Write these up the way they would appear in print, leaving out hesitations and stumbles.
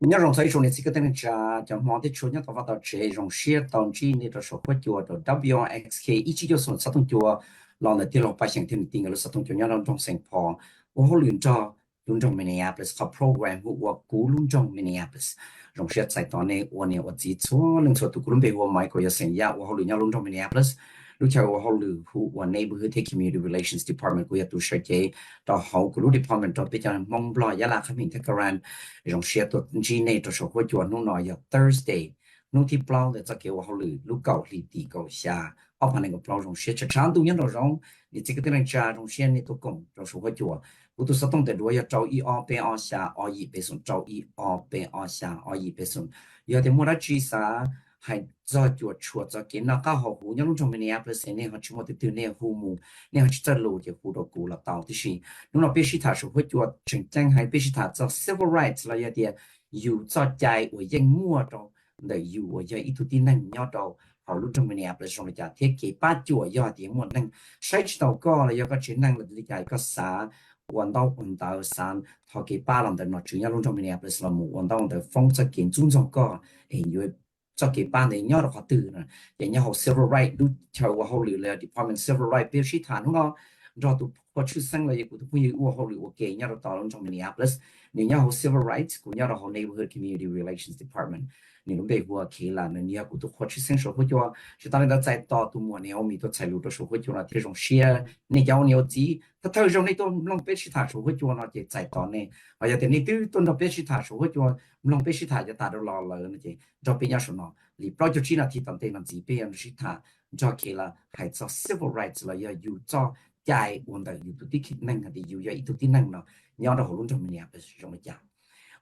nhớ rong say số này chỉ có tên là cho mong tới số nhớ tao vào tao chế rong share tao chỉ này tao số quét chùa tao WXK ý chí cho số sát tung chùa lòng là tiêu lòng phải xem thêm tiếng là sát tung chùa nhớ rong trong Saint Paul và họ luyện cho luôn trong Minneapolis có program của cú luôn trong Minneapolis rong share tại tao nàyวันนี้我记错能说tu kulun be wo mai ko ya sen ya wo họ luyện nhớ luôn trong Minneapolis lúc sau họ luyện của neighborhood community relations department của ya tu share cái tao họ của department tao bây giờ mong lo ya là khám hình thế karan rong share tu chỉ này tao số quét chùa nung nói ya Thursday nung thi plau để cho kiểu họ luyện lúc cầu li ti cầu xa ở phần này có plau rong share chắc chắn tu nhân rong你这个的人家中线你都讲，就说个叫，我都是懂得多要找一二变二下，二一变送，找一二变二下，二一变送，有的没得追啥，还早就出早给那刚好湖，你弄从明年不是你好去么的对那湖木，你好去这路就湖到古了到的是，弄了必须他说会叫真正还必须他做 civil rights 了，有点有做在我应摸到，那有我要一度的能要到。họ lúc trong mình Minneapolis trong nhà thiết kế ba chùa do tiếng một năng sai đầu co là do có chức năng là lý giải có xã quần đảo sản họ cái ba lần đó nó chủ yếu lúc trong Minneapolis là một quần đảo的风则建中上co因为cho cái ba này nhớ được họ từ nè để nhớ họ civil right lúc theo họ lựa là department civil right biểu sĩ thản không do tụ họ出生了也不会有họ lựa cái nhớ được đó lúc trong Minneapolis nếu nhớ họ civil rights cũng nhớ được họ neighborhood community relations department你们北国去了，那你要不都或去生活会叫，是当然他再到都莫年我们都财路的时候会叫那这种些，你要你要急，他头上你都弄别其他时候会叫那就再到呢，而且你都都那别其他时候会叫，弄别其他就打到老了那些，照别人说呢，你不就只那提当对那自别人是他，照去了还做 civil rights 了，要有做在我们的有的地能的有要一度的能了，你要的好弄成明年不是这么讲。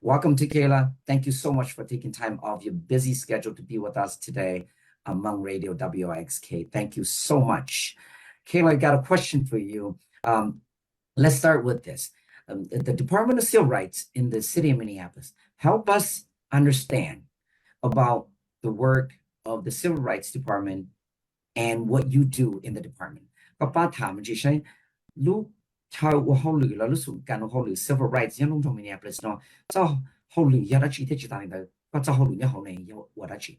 Welcome to Kayla. Thank you so much for taking time off your busy schedule to be with us today on Hmong Radio WXK. Thank you so much. Kayla, I got a question for you. Let's start with this. The Department of Civil Rights in the city of Minneapolis, help us understand about the work of the Civil Rights Department and what you do in the department. เขาว่าเขาหรือแล้วรู้สึกการเขาหรือ civil rights ยังลงตรงนี้เนี่ยเป็นสิ่งเจ้าเขาหรือยาดัชชีที่จิตใจเนี่ยก็เจ้าเขาหรือเนี่ยเขาในยาดัชชี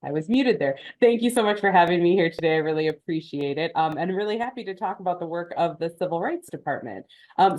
I was muted there. Thank you so much for having me here today. I really appreciate it. And really happy to talk about the work of the Civil Rights Department.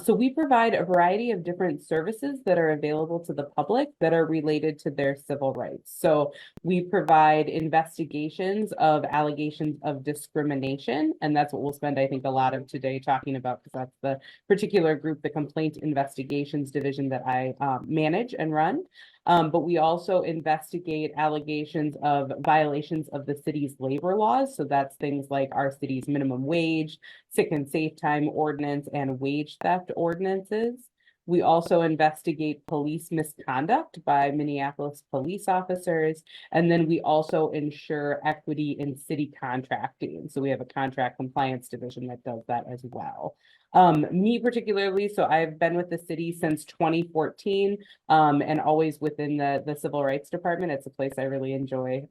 So we provide a variety of different services that are available to the public that are related to their civil rights. So we provide investigations of allegations of discrimination, and that's what we'll spend, I think, a lot of today talking about, because that's the particular group, the Complaint Investigations Division that I manage and run. But we also investigate allegations of violations of the city's labor laws. So that's things like our city's minimum wage, sick and safe time ordinance, and wage theft ordinances. We also investigate police misconduct by Minneapolis police officers. And then we also ensure equity in city contracting. So we have a contract compliance division that does that as well. Me particularly, so I've been with the city since 2014 and always within the Civil Rights Department. It's a place I really enjoy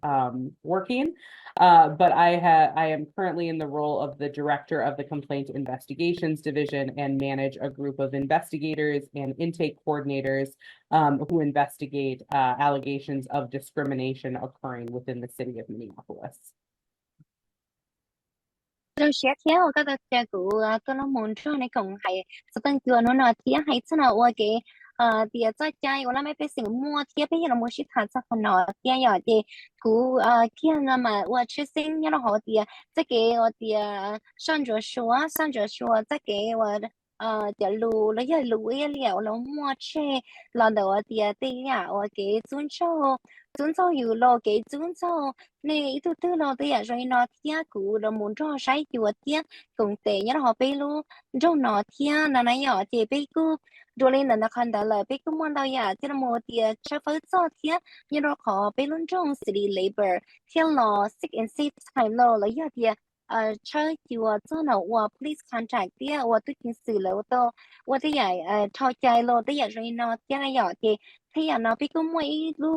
working. But I am currently in the role of the director of the Complaint Investigations Division and manage a group of investigators and intake coordinators who investigate allegations of discrimination occurring within the city of Minneapolis. Rồi sẽ theo các cái của tôi nó muốn cho này cũng hay sự tăng cường nó thì hay cho nó cái thì cho chạy hoặc là mấy cáiสิ่ง mua thì bây giờ nó mua ship hàng cho nó thì giờ thì của khi mà tôi chưa sinh nhớ họ thì cái thì sang rồi cái thì lù lấy giờ lù ấy liệu nó mua xe là đầu thì nhà cái chúng tôiอยู่รอเกจุนเจ้าในทุกๆเราแต่rồi nó thia cụ là muốn cho sai chùa thia cùng tệ nhớ họ bây lu trong nó thia là nãy giờ thì bây cứ rồi lên là khăn đã là bây cứ muốn đâu ya thì là mua thia cho phải cho thia nhớ họ bây luôn trong city labor theo nó sick and safe time lo là ya thia chơi chùa cho nó qua police contract thia qua tôi chính xử là tôi qua thế vậy thao chạy lo thế vậy rồi nó thia là giờ thì bây giờ nó bây cứ mua lu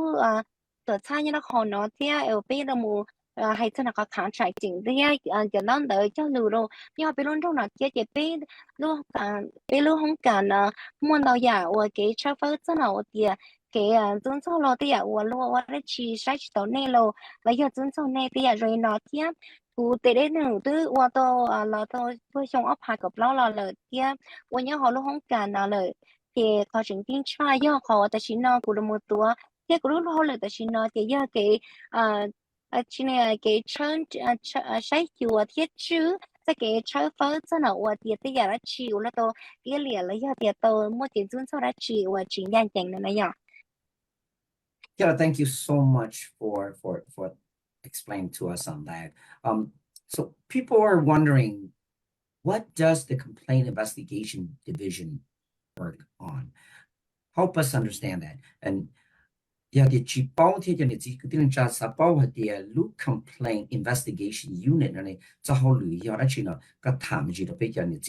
ตัวชาเนี่ยเราขอเนาะที่เอาไปเราหมู่ hay cho nó có contracting thì cho nó đợi cho lừa rồi nhưng mà bên trong nó chỉ bên luôn không cần muốn đâu ya và cái travel cho nó thì cái tuân thủ lo thì và lo và cái chi sai cho nên lo và giờ tuân thủ này thì rồi nó thì cụ thể đấy nữa từ và là tôi với trong ấp hai cặp lo là thì và nhớ họ luôn không cần là thì có chứng tin try do họ tại chỉ nó cũng mộtตัวthì cũng lúc họ là tại chỉ nó thì giờ cái chỉ là cái chân sai chùa thiết chứ cái cái chơi phơi cho nó và tiệt thì giờ đã chịu là tôi cái liền là giờ tiệt tôi mua tiền chúng sau đã chịu và chỉ nhận tiền này nhở. Yeah, thank you so much for explaining to us on that. So people are wondering, what does the Complaint Investigation Division work on? Help us understand that. And yeah, the Chipao Tian didn't just about the Look Complaint Investigation Unit, and it's a whole year actually got time to be didn't.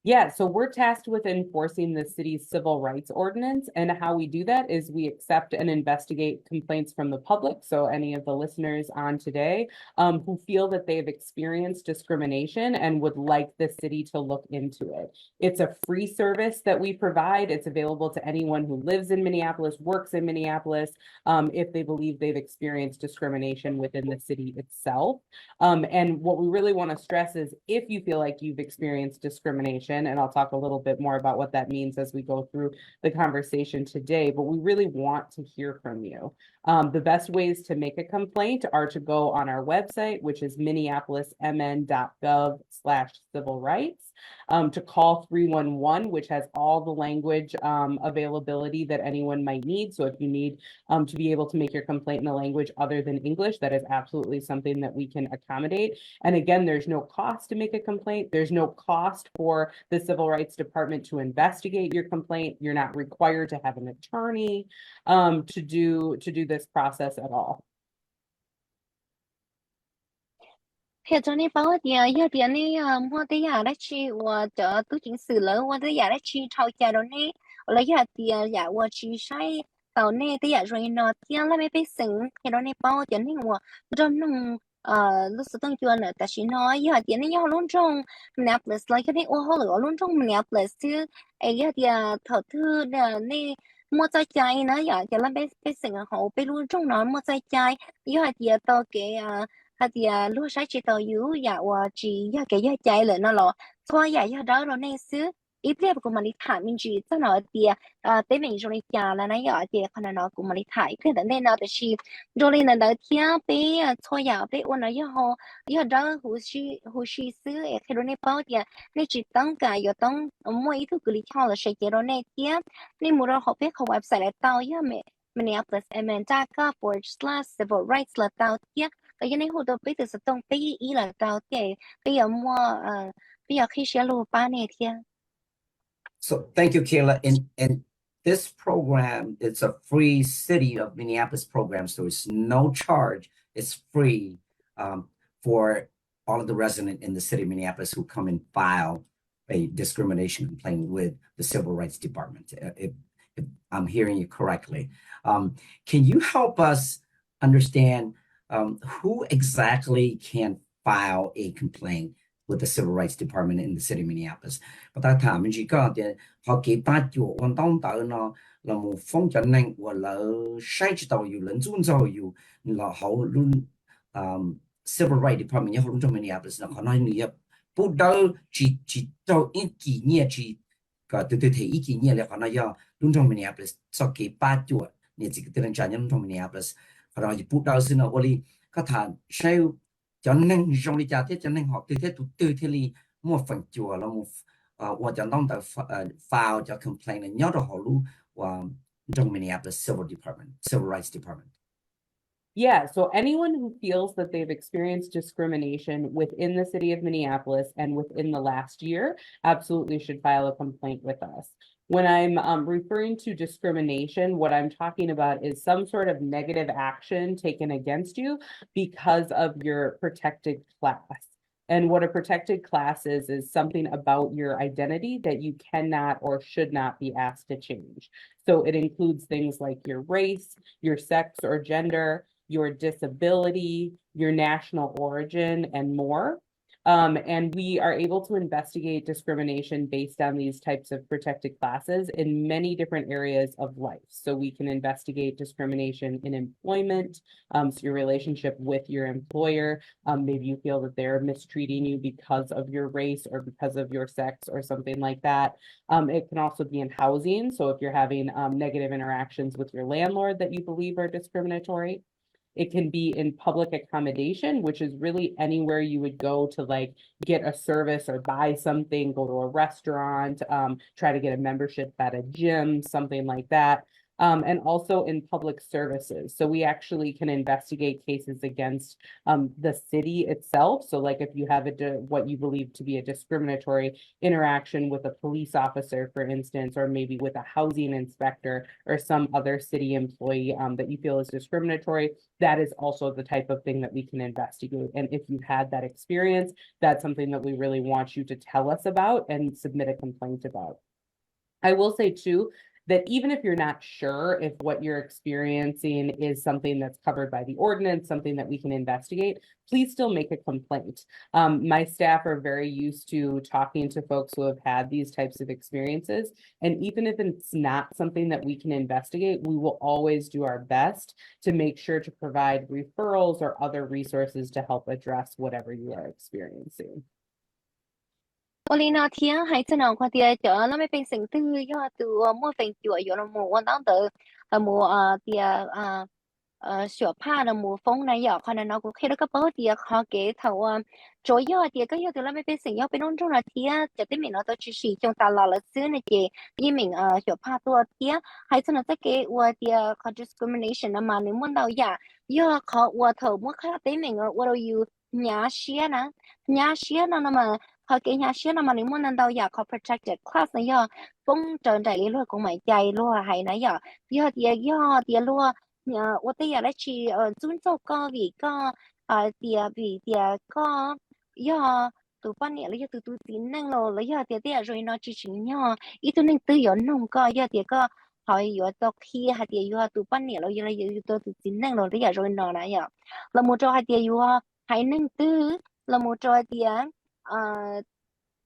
Yeah, so we're tasked with enforcing the city's civil rights ordinance, and how we do that is we accept and investigate complaints from the public. So any of the listeners on today who feel that they've experienced discrimination and would like the city to look into it. It's a free service that we provide. It's available to anyone who lives in Minneapolis, works in Minneapolis, if they believe they've experienced discrimination within the city itself. And what we really want to stress is, if you feel like you've experienced discrimination, and I'll talk a little bit more about what that means as we go through the conversation today, but we really want to hear from you. The best ways to make a complaint are to go on our website, which is minneapolismn.gov/civil rights, to call 311, which has all the language availability that anyone might need. So if you need to be able to make your complaint in a language other than English, that is absolutely something that we can accommodate. And again, there's no cost to make a complaint. There's no cost for the Civil Rights Department to investigate your complaint. You're not required to have an attorney to do this process at all. 撇着你把我点要点你我的呀来去我的都经死了我的呀来去吵架了呢我来呀点呀我去晒到呢的呀rồi nó tiếng là mấy bé sừng thì đó này bao tiền thì我trong nông lúc sự tăng cường nữa tại vì nó ya tiền này luôn trong Minneapolis lại cái này ô họ lựa luôn trong Minneapolis chứ ấy ya tiền thợ thư này mua trái trái nữa ya tiền là bé sừng họ bé luôn trong nó mua trái trái ya tiền to cái thì lúc sáng chị tàu yếu dạ và chị ya cái ya chạy lại nó lo thôi ya đó rồi nên xứ ít nhất của mình đi thải mình chỉ cho nó thì tới mình rồi nhà là nó ya thì con nó của mình đi thải thế nên nó thì rồi nên là thì bé thôi ya bé ôn nó ya đó hồ sĩ xứ cái đó nên bao thì nên chỉ tăng cả ya tăng mỗi thứ cứ đi theo là sẽ cái đó nên thì nên mua rồi họ biết họ website là tao ya mẹ Minneapolis.gov/civil rights là tao thì cái này hồi đầu bây giờ sẽ tông bây ý là tao thì bây giờ mua bây giờ khi xe lô ba này thì So thank you, Kayla. And this program, it's a free City of Minneapolis program, so it's no charge. It's free for all of the residents in the city of Minneapolis who come and file a discrimination complaint with the Civil Rights Department. If I'm hearing you correctly, can you help us understand who exactly can file a complaint with the Civil Rights Department in the city of Minneapolis? But that time, mình chỉ có để họ ký bắt chủ quan tâm tới nó là một phong trào này hoặc là sai chỉ tàuอยู่人尊重อยู่là họ luôn Civil Rights Department 也好luôn trong Minneapolis là họ nói như vậy不到chỉ到一几年只个对一几年了họ nói要luôn trong Minneapolis sau ký bắt chủ你这个的人讲luôn trong Minneapolis họ nói不到是呢我哩เขาถามใช่ cho nên trong lý giải thế cho nên họ từ thế li mua phần chùa là một và cho nó tại file cho complaint là nhớ được họ luôn và trong Minneapolis Civil Rights Department. Yeah, so anyone who feels that they've experienced discrimination within the city of Minneapolis and within the last year absolutely should file a complaint with us. When I'm referring to discrimination, what I'm talking about is some sort of negative action taken against you because of your protected class. And what a protected class is something about your identity that you cannot or should not be asked to change. So it includes things like your race, your sex or gender, your disability, your national origin, and more. And we are able to investigate discrimination based on these types of protected classes in many different areas of life. So we can investigate discrimination in employment, so your relationship with your employer. Maybe you feel that they're mistreating you because of your race or because of your sex or something like that. It can also be in housing. So if you're having negative interactions with your landlord that you believe are discriminatory. It can be in public accommodation, which is really anywhere you would go to like get a service or buy something, go to a restaurant, try to get a membership at a gym, something like that. And also in public services. So we actually can investigate cases against the city itself. So like if you have what you believe to be a discriminatory interaction with a police officer, for instance, or maybe with a housing inspector or some other city employee that you feel is discriminatory, that is also the type of thing that we can investigate. And if you've had that experience, that's something that we really want you to tell us about and submit a complaint about. I will say too, that even if you're not sure if what you're experiencing is something that's covered by the ordinance, something that we can investigate, please still make a complaint. My staff are very used to talking to folks who have had these types of experiences. And even if it's not something that we can investigate, we will always do our best to make sure to provide referrals or other resources to help address whatever you are experiencing. 我哩那天还真能快点叫那么变成都要都莫分脚有了么我当得么点小怕的么风呢要可能那个开了个包点好给头主要点个要得那么变成要被弄中了天就对面那都只是用大老了子那个一名小怕多天还真能再给我点和 discrimination 的嘛你问到呀要考我头莫看对面我都有nhà xe nè nhà xe nó mà họ cái nhà xe nó mà nếu muốn nên đâu giờ có protected class này giờ cũng trở đầy luôn cũng mày chạy luôn hay nãy giờ giờ luôn nhà tôi thấy giờ đấy chỉ尊重个vì个vì个giờ tụi bạn này là giờ tụi tin năng lo là giờ thì rồi nó chỉ nhau ít tụi nên tự do nông cái giờ thì cái họ giờ tụi khi hay thì giờ tụi bạn này là giờ tụi tin năng lo là rồi nó này giờ là một trong hai thì giờ hay nên tư là một trò tiền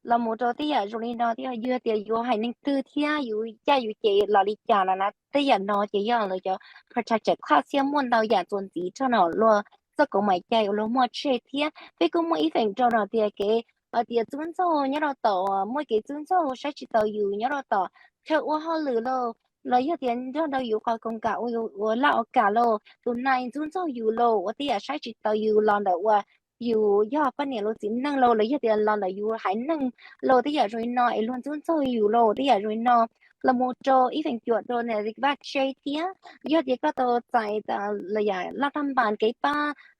là một trò tiền rồi nó thì vừa tiền vừa hay nên tư thì vừa cha vừa chị là đi cha là tiền nó chỉ giờ là cho protect class xem muốn đâu giờ chuẩn bị cho nó luôn rất có mấy chạy luôn mua chơi thì với cũng mỗi phần cho nó thì cái tiền chuẩn số nhớ nó tổ mỗi cái chuẩn số sẽ chỉ tàuอยู่nhớ nó tổ theo họ lừa lo là giờ tiền cho nóอยู่coi công cả我老cả lo tụi này chuẩn sốอยู่lo我哋sẽ chỉ tàuอยู่lo đượcอยู่ย่อปะเนี่ยเราสินั่งเราเลยเดี๋ยวเราเลยอยู่หายนั่งเราที่อยากรวยน้อยล้วนจุนโซอยู่เราที่อยากรวยน้อยเราโมโจอีเป็นจวดโดนเนี่ยริบาเชียเทียยอดเดียก็ตัวใจแต่เลยอยากรัฐบาลเกี่ยป้า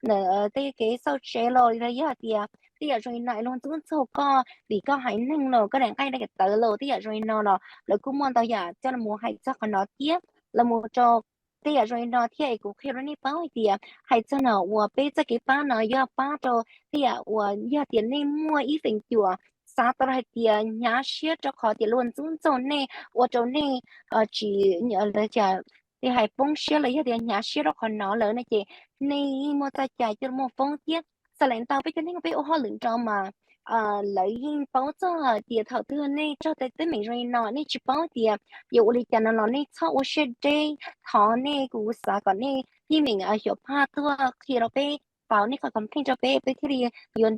เนี่ยที่เกี่ยโซเชียลเรายอดเดียที่อยากรวยน้อยล้วนจุนโซก็ดีก็หายนั่งเราก็แรงใกล้ได้กับเต๋อเราที่อยากรวยน้อยเราแล้วก็มองตัวอยากจะละโมให้เจ้าคนน้อยเทียเราโมโจที่อยากรวยน้อยเทียกูคิดว่านี่ป้าเดียให้เจ้าหน่อวัวเป้จะกี่ป้าหน่อยยอดป้าโจที่我要点内摸一分脚，啥都来点牙血着好点论尊重内，我就内只来讲，你还崩血了一点牙血着好恼了那些内摸在家就摸风点，啥领导被就那个被我好领着嘛。lợi ích bảo cho địa thảo tư này cho tới mình rồi nó này chỉ bảo địa yêu lý cho nó này cho ô sẽ đây thọ này cũng sao còn này như mình hiểu pa tua khi nó bé bảo này có tấm kinh cho bé bé thì yon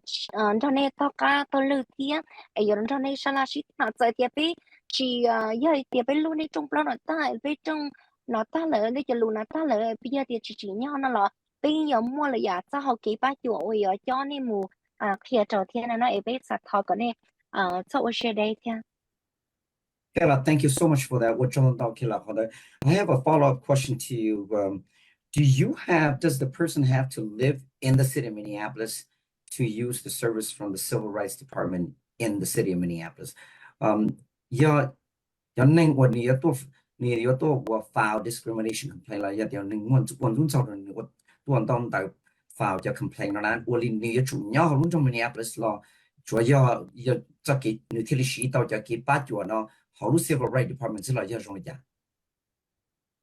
cho nên tao cá tao lừa tiền yon cho nên sao là shit nó chơi tiền bé chỉ giờ tiền bé luôn này trong nó ta bé trong nó ta lỡ này cho luôn nó ta lỡ bây giờ tiền chỉ nhau nó là bây giờ mua là giả sao họ kỹ ba chỗ ôi cho nên mù khi trò thiên nó bé sạch thọ cái này cho ô sẽ đây thiên Kayla, thank you so much for that. I have a follow-up question to you. Does the person have to live in the city of Minneapolis to use the service from the Civil Rights Department in the city of Minneapolis? Yeah, Neng what near to file discrimination complaint like that. Neng one soon one down file cho complaint nó我里你主要好种 Minneapolis 咯，主要这给你听的渠道就给把脚呢，好多 civil right department 之类要用的。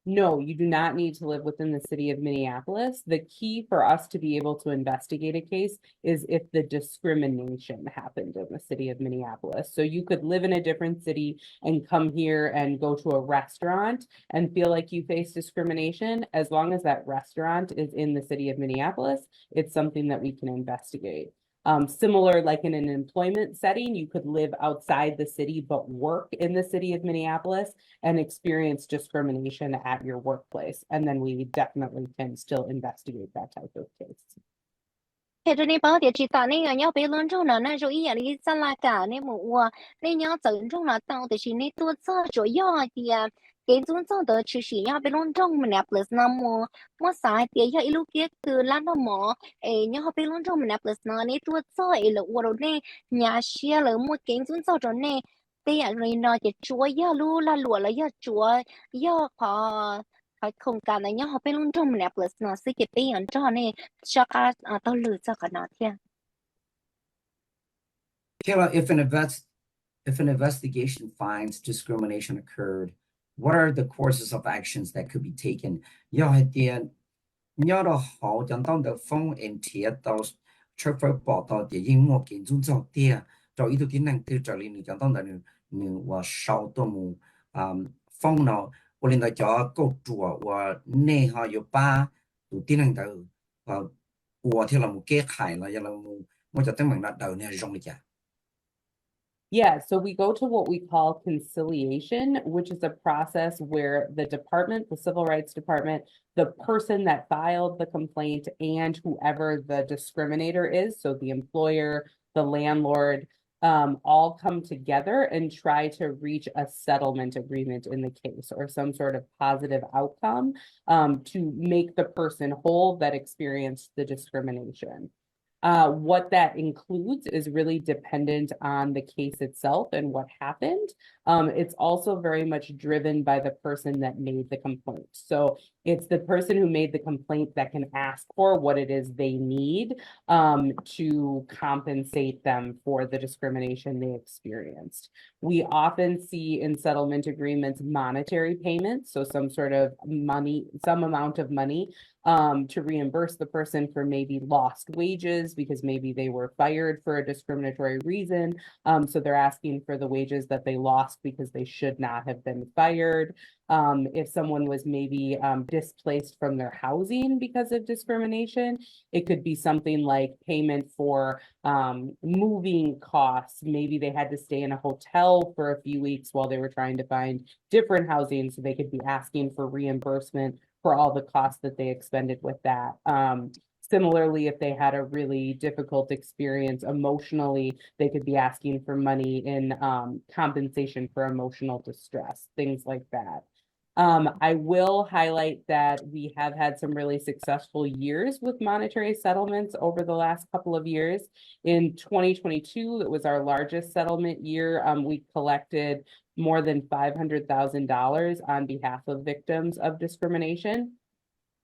No, you do not need to live within the city of Minneapolis. The key for us to be able to investigate a case is if the discrimination happened in the city of Minneapolis. So you could live in a different city and come here and go to a restaurant and feel like you face discrimination. As long as that restaurant is in the city of Minneapolis, it's something that we can investigate. Similar, like in an employment setting, you could live outside the city but work in the city of Minneapolis and experience discrimination at your workplace. And then we definitely can still investigate that type of case. Thế cho nên bảo địa chỉ tạo nên nhau bé lớn trong nó rồi ý là sao là cả nên một nên nhau dẫn trong nó tạo để chỉ nên tôi cho rồi thì cái chúng cho đỡ chỉ nhau bé lớn trong Minneapolis nó mua sai thì nhau ilu kia từ lá nó mỏ nhau bé lớn trong Minneapolis nó nên tôi cho là rồi nên nhà xe là mua cái chúng cho rồi nên thì rồi nó chỉ chúa lu là lụa là chúa họ không cả này nhau bé lớn trong Minneapolis nó sẽ cái bé ăn cho nên cho cả tao lựa cho cả nó thế. Kayla, if an investigation finds discrimination occurred, what are the courses of actions that could be taken? Nhớ đó họ chẳng tao được phong and thiệt tao cho phải bỏ tao để yên mua kiến chúng cho tiền rồi ý đồ kỹ năng từ trở lên chẳng tao được nữ và sau đó mu phong nào我领导叫够主我内哈有把有技能的我听了mu kế khai了，要了mu我就等门那đầu呢用了家。Yeah, so we go to what we call conciliation, which is a process where the department, the Civil Rights Department, the person that filed the complaint, and whoever the discriminator is, so the employer, the landlord, all come together and try to reach a settlement agreement in the case or some sort of positive outcome to make the person whole that experienced the discrimination. What that includes is really dependent on the case itself and what happened. It's also very much driven by the person that made the complaint. So it's the person who made the complaint that can ask for what it is they need to compensate them for the discrimination they experienced. We often see in settlement agreements monetary payments, so some sort of money, some amount of money to reimburse the person for maybe lost wages because maybe they were fired for a discriminatory reason. So they're asking for the wages that they lost because they should not have been fired. If someone was maybe displaced from their housing because of discrimination, it could be something like payment for moving costs. Maybe they had to stay in a hotel for a few weeks while they were trying to find different housing, so they could be asking for reimbursement for all the costs that they expended with that. Similarly, if they had a really difficult experience emotionally, they could be asking for money in compensation for emotional distress, things like that. I will highlight that we have had some really successful years with monetary settlements over the last couple of years. In 2022, it was our largest settlement year. We collected more than $500,000 on behalf of victims of discrimination.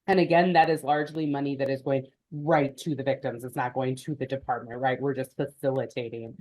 And again, that is largely money that is going right to the victims. It's not going to the department, right? We're just facilitating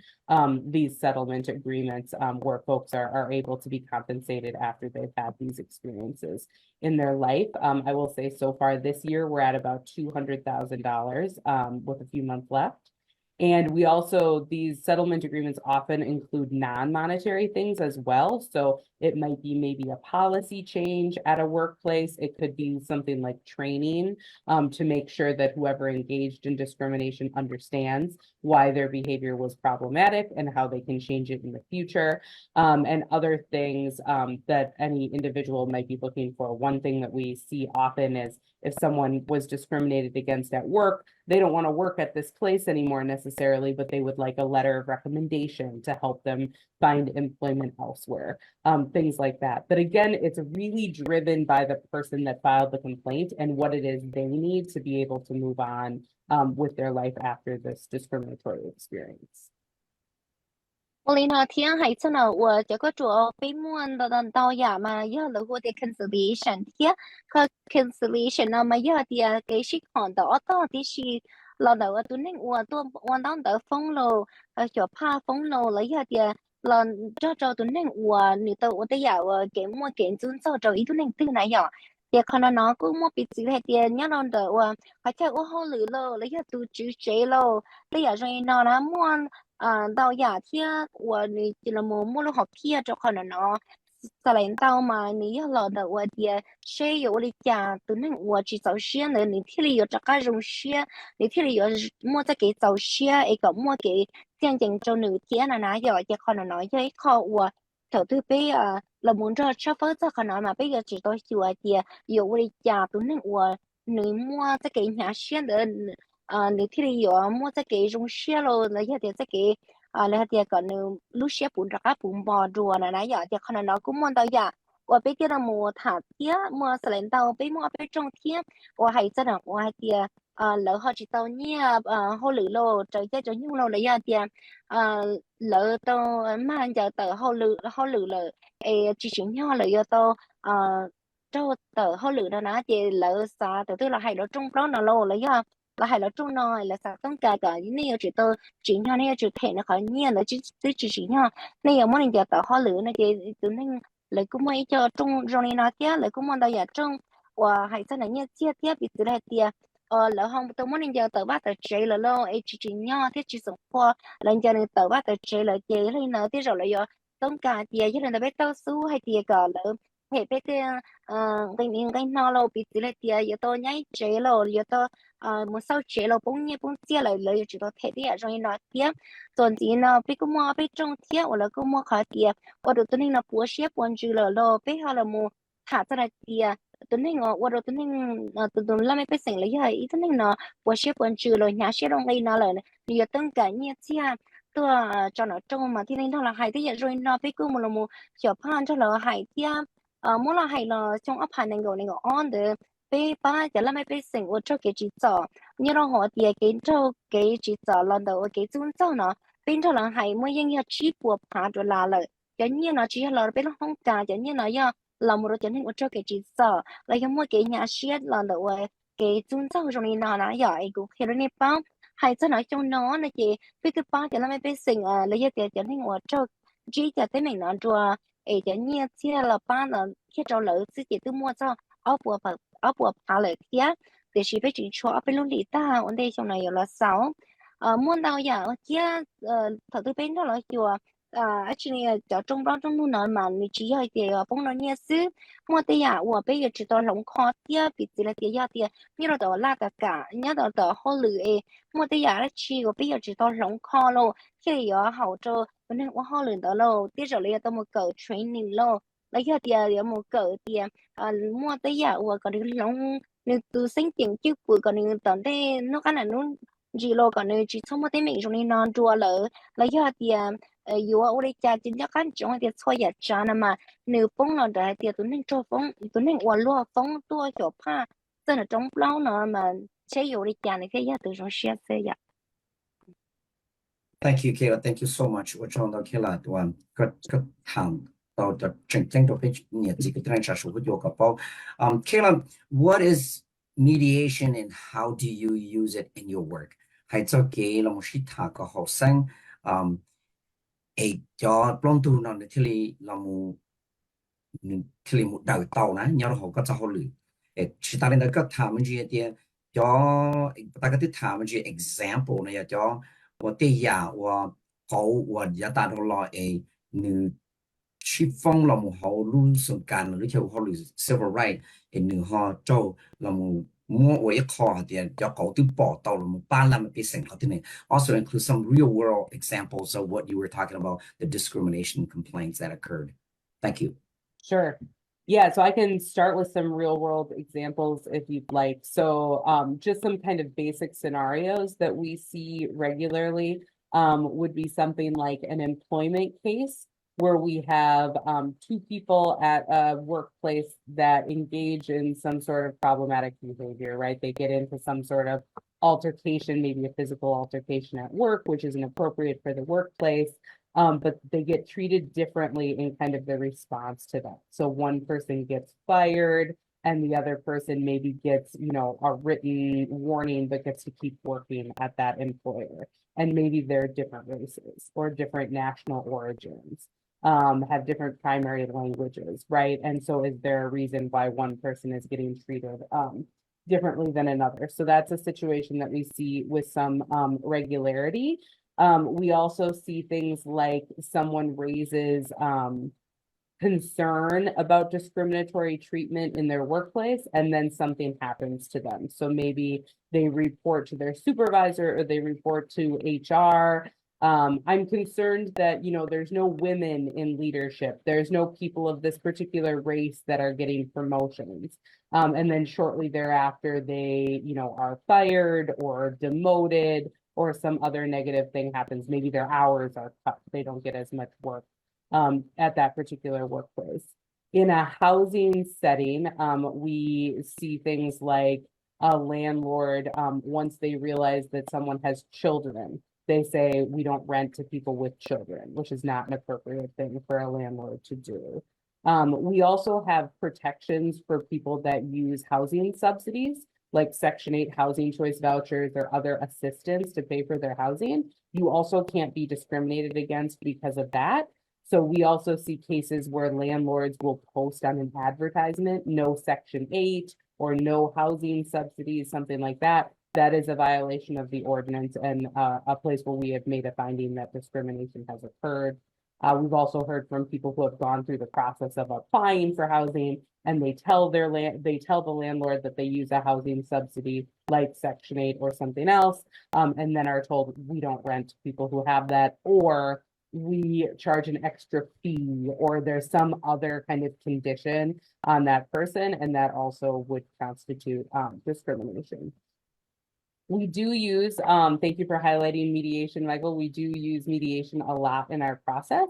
these settlement agreements where folks are able to be compensated after they've had these experiences in their life. I will say so far this year, we're at about $200,000 with a few months left. And we also, these settlement agreements often include non-monetary things as well. So it might be maybe a policy change at a workplace. It could be something like training to make sure that whoever engaged in discrimination understands why their behavior was problematic and how they can change it in the future. And other things that any individual might be looking for. One thing that we see often is if someone was discriminated against at work, they don't want to work at this place anymore necessarily, but they would like a letter of recommendation to help them find employment elsewhere, things like that. But again, it's really driven by the person that filed the complaint and what it is they need to be able to move on with their life after this discriminatory experience. 我哩那天还真的，我这个主要被摸到呀嘛，要如果的 cancellation 天，可 cancellation 那么要的给是看到底是老的我都能我当的封路，小怕封路了要的。là cho tụi nên ủa nữ tàu ở đây à cái mua cái chúng cho tụi ít tụi nên từ này à thì còn nó cũng mua bị gì hết tiền nhớ nó đỡ phải chơi ô hô lử lô lấy cho tụi chữ chế lô lấy ở rồi nó mua tàu giả thì nữ chỉ là mua lô học kia cho còn nó sau này tàu mà nữ là đỡ thì sẽ có đi trả tụi nên chỉ tàu xe nữa nữ thì là cho cái dùng xe nữ thì là mua cái tàu xe ấy có mua cái chân chân cho nữ kia là giờ chỉ còn là nói với họ thầu tư bây là muốn cho phớt cho còn nói mà bây giờ chỉ tôi chùa thì dù đi trả tụi nên nữ mua cái nhà xe nữa nữ thì là mua cái dùng xe rồi là giờ thì cái là thì còn nữ lúc xe bún ra bún bò rùa là giờ thì còn nó cũng muốn tao giờ 我被给了木塔爹，木是领导被木被种田，我还在那我还爹老好知道你好累咯，就用了了呀爹老到慢就到好累了，之前nhau了要到cho tờ hậu lửa đó nó thì lỡ xa từ từ là hay nó trong đó nó lâu là do là hay nó trong nó là saoต้องการcả những này chỉ tờ chỉ nhau này chỉ thể nó khỏi nhiều là chỉ nhau này ở mỗi giờ tờ hậu lửa này thì tụi nên lại cũng mấy cho trong trong này nó tiếc lại cũng mong đâu giờ trong và hay sao này nhớ tiếc bị từ đây tiếc lỡ không tôi muốn giờ tờ bắt tờ chơi là lo ấy chỉ nhau thế chỉ sống qua lần giờ này tờ bắt tờ chơi là chơi lên nó thế rồi là do ต้องการเดียยันเราไปต่อสู้ให้เดียก่อนเลยเหตุไปเดียcái nó lo bị tỷ lệ tia yếu tố nhảy chế lo yếu tố một sau chế lo bung tia lại lấy chỉ có thể tia rồi nó tia còn gì nó bị cũng mua bị trong tia hoặc là cũng mua khó tia hoặc là tụi nó bùa xếp buồn chữ lo bị họ là mua thả ra là tia tụi nó hoặc là tụi làm mấyสิ่งเลยอีtụi nó bùa xếp buồn chữ lo nhà xếp trong đây nó là yếu tố cả như tiaตัวcho nó trong mà thì nên đó là hai cái rồi nó bị cũng một là một小胖cho là hai tia mỗi là hay là trong ấp hành này ngồi on de bé ba giờ là mấy bé sinh ở chỗ cái chỉ trọ như là họ thì cái chỗ cái chỉ trọ lần đầu cái chúng trọ nó bên chỗ là hay mỗi những cái chỉ buộc phá rồi là cho như nó chỉ là bên không cả cho như nó ya là một cái nên ở chỗ cái chỉ trọ là cái mỗi cái nhà xe lần đầu cái chúng trọ rồi nó giờ cái khi nó nếp bao hay cho nó trong nó là chị biết cái ba giờ là mấy bé sinh lấy cái cho nên ở chỗ chỉ cho tới mình nó rồi ấy cho như thế là ba là khi cho lỡ自己都摸着熬不爬了天，但是被只说被路里大，我那兄弟有了少，摸到呀，天头都变到了就而且呢，叫中路呢嘛，你只要一个帮到你是，摸的呀，我被也知道龙靠的，比起来的呀的，你那到拉个嘎，你那到好路诶，摸的呀，去我被也知道龙靠咯，ที่เหลือเขาจะวันนี้ว่าเขาเหลือตัวเราที่จะเรียกตัวมันเกิด training เราแล้วก็เดี๋ยวมันเกิดมั่วตัวอย่างว่าก่อนที่ลงนึกตัวสิ่งจริงจุดปุ่นก่อนนึกตอนที่นกอันนั้นนู้นจีโร่ก่อนนึกจีสมมติมีตรงนี้นอนจัวเลยแล้วก็อยู่ว่าอุริจาจินจะกันจงที่ช่วยยัดจานะมานึกป้องเราได้ตัวนึงโจฟงตัวนึงว่าลัวฟงตัวจบผ้าเส้นจงเปล่าเนาะมันใช้อุริจาในแค่ยาตัวจงเสียเสีย Thank you, Kayla. Thank you so much. 我知道 Kayla 谈到真正的被你这个专业说会有个包。Kayla, what is mediation and how do you use it in your work? 係做嘅，我們是睇個學生，誒，就幫助我哋ที่เรา冇，ที่เรา冇得到นะ，然後個就好累，誒，其他人個他們這些，就大家對他們這 example 呢，就我哋呀，我好，我也達到了誒，你去放了冇好，路上間了，你去好了 civil right，誒，你好做了冇，我一考嘅，就搞到報道了冇，辦啦咪變成嗰啲呢。Also include some real world examples of what you were talking about, the discrimination complaints that occurred. Thank you. Sure. Yeah, so I can start with some real world examples if you'd like. So just some kind of basic scenarios that we see regularly would be something like an employment case where we have two people at a workplace that engage in some sort of problematic behavior, right? They get into some sort of altercation, maybe a physical altercation at work, which is inappropriate for the workplace. but they get treated differently in kind of the response to that. So one person gets fired and the other person maybe gets, a written warning, but gets to keep working at that employer. And maybe they're different races or different national origins, have different primary languages, right? And so is there a reason why one person is getting treated differently than another? So that's a situation that we see with some regularity. We also see things like someone raises concern about discriminatory treatment in their workplace, and then something happens to them. So maybe they report to their supervisor or they report to HR. I'm concerned that, there's no women in leadership. There's no people of this particular race that are getting promotions. And then shortly thereafter, they, are fired or demoted or some other negative thing happens. Maybe their hours are cut. They don't get as much work at that particular workplace. In a housing setting, we see things like a landlord, once they realize that someone has children, they say we don't rent to people with children, which is not an appropriate thing for a landlord to do. We also have protections for people that use housing subsidies, like Section 8 housing choice vouchers or other assistance to pay for their housing. You also can't be discriminated against because of that. So we also see cases where landlords will post on an advertisement, no Section 8 or no housing subsidies, something like that. That is a violation of the ordinance and a place where we have made a finding that discrimination has occurred. We've also heard from people who have gone through the process of applying for housing, and they tell the landlord that they use a housing subsidy like Section 8 or something else, and then are told we don't rent to people who have that, or we charge an extra fee, or there's some other kind of condition on that person, and that also would constitute discrimination. We do use, thank you for highlighting mediation, Michael. We do use mediation a lot in our process.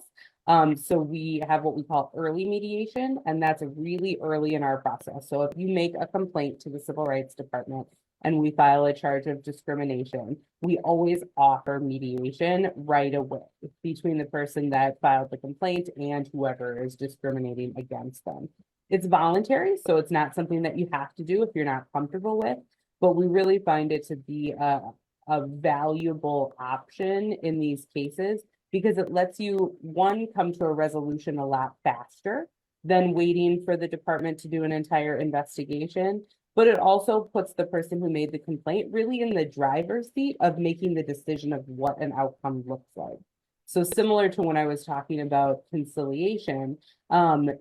So we have what we call early mediation, and that's really early in our process. So if you make a complaint to the Civil Rights Department and we file a charge of discrimination, we always offer mediation right away between the person that filed the complaint and whoever is discriminating against them. It's voluntary, so it's not something that you have to do if you're not comfortable with, but we really find it to be a valuable option in these cases because it lets you, one, come to a resolution a lot faster than waiting for the department to do an entire investigation. But it also puts the person who made the complaint really in the driver's seat of making the decision of what an outcome looks like. So similar to when I was talking about conciliation,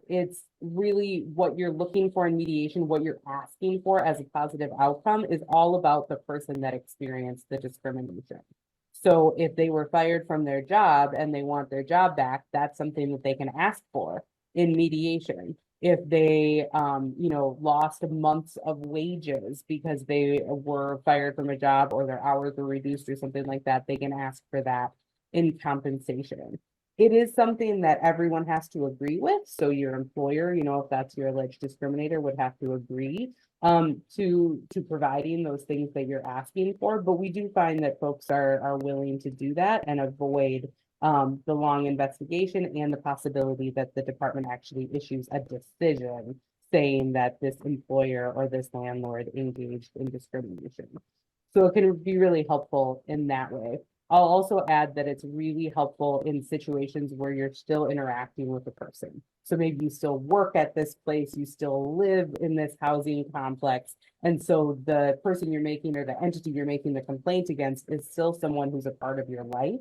it's really what you're looking for in mediation, what you're asking for as a positive outcome is all about the person that experienced the discrimination. So if they were fired from their job and they want their job back, that's something that they can ask for in mediation. If they, lost months of wages because they were fired from a job or their hours were reduced or something like that, they can ask for that in compensation. It is something that everyone has to agree with. So your employer, if that's your alleged discriminator, would have to agree to providing those things that you're asking for. But we do find that folks are willing to do that and avoid the long investigation and the possibility that the department actually issues a decision saying that this employer or this landlord engaged in discrimination. So it can be really helpful in that way. I'll also add that it's really helpful in situations where you're still interacting with the person. So maybe you still work at this place, you still live in this housing complex. And so the person you're making or the entity you're making the complaint against is still someone who's a part of your life.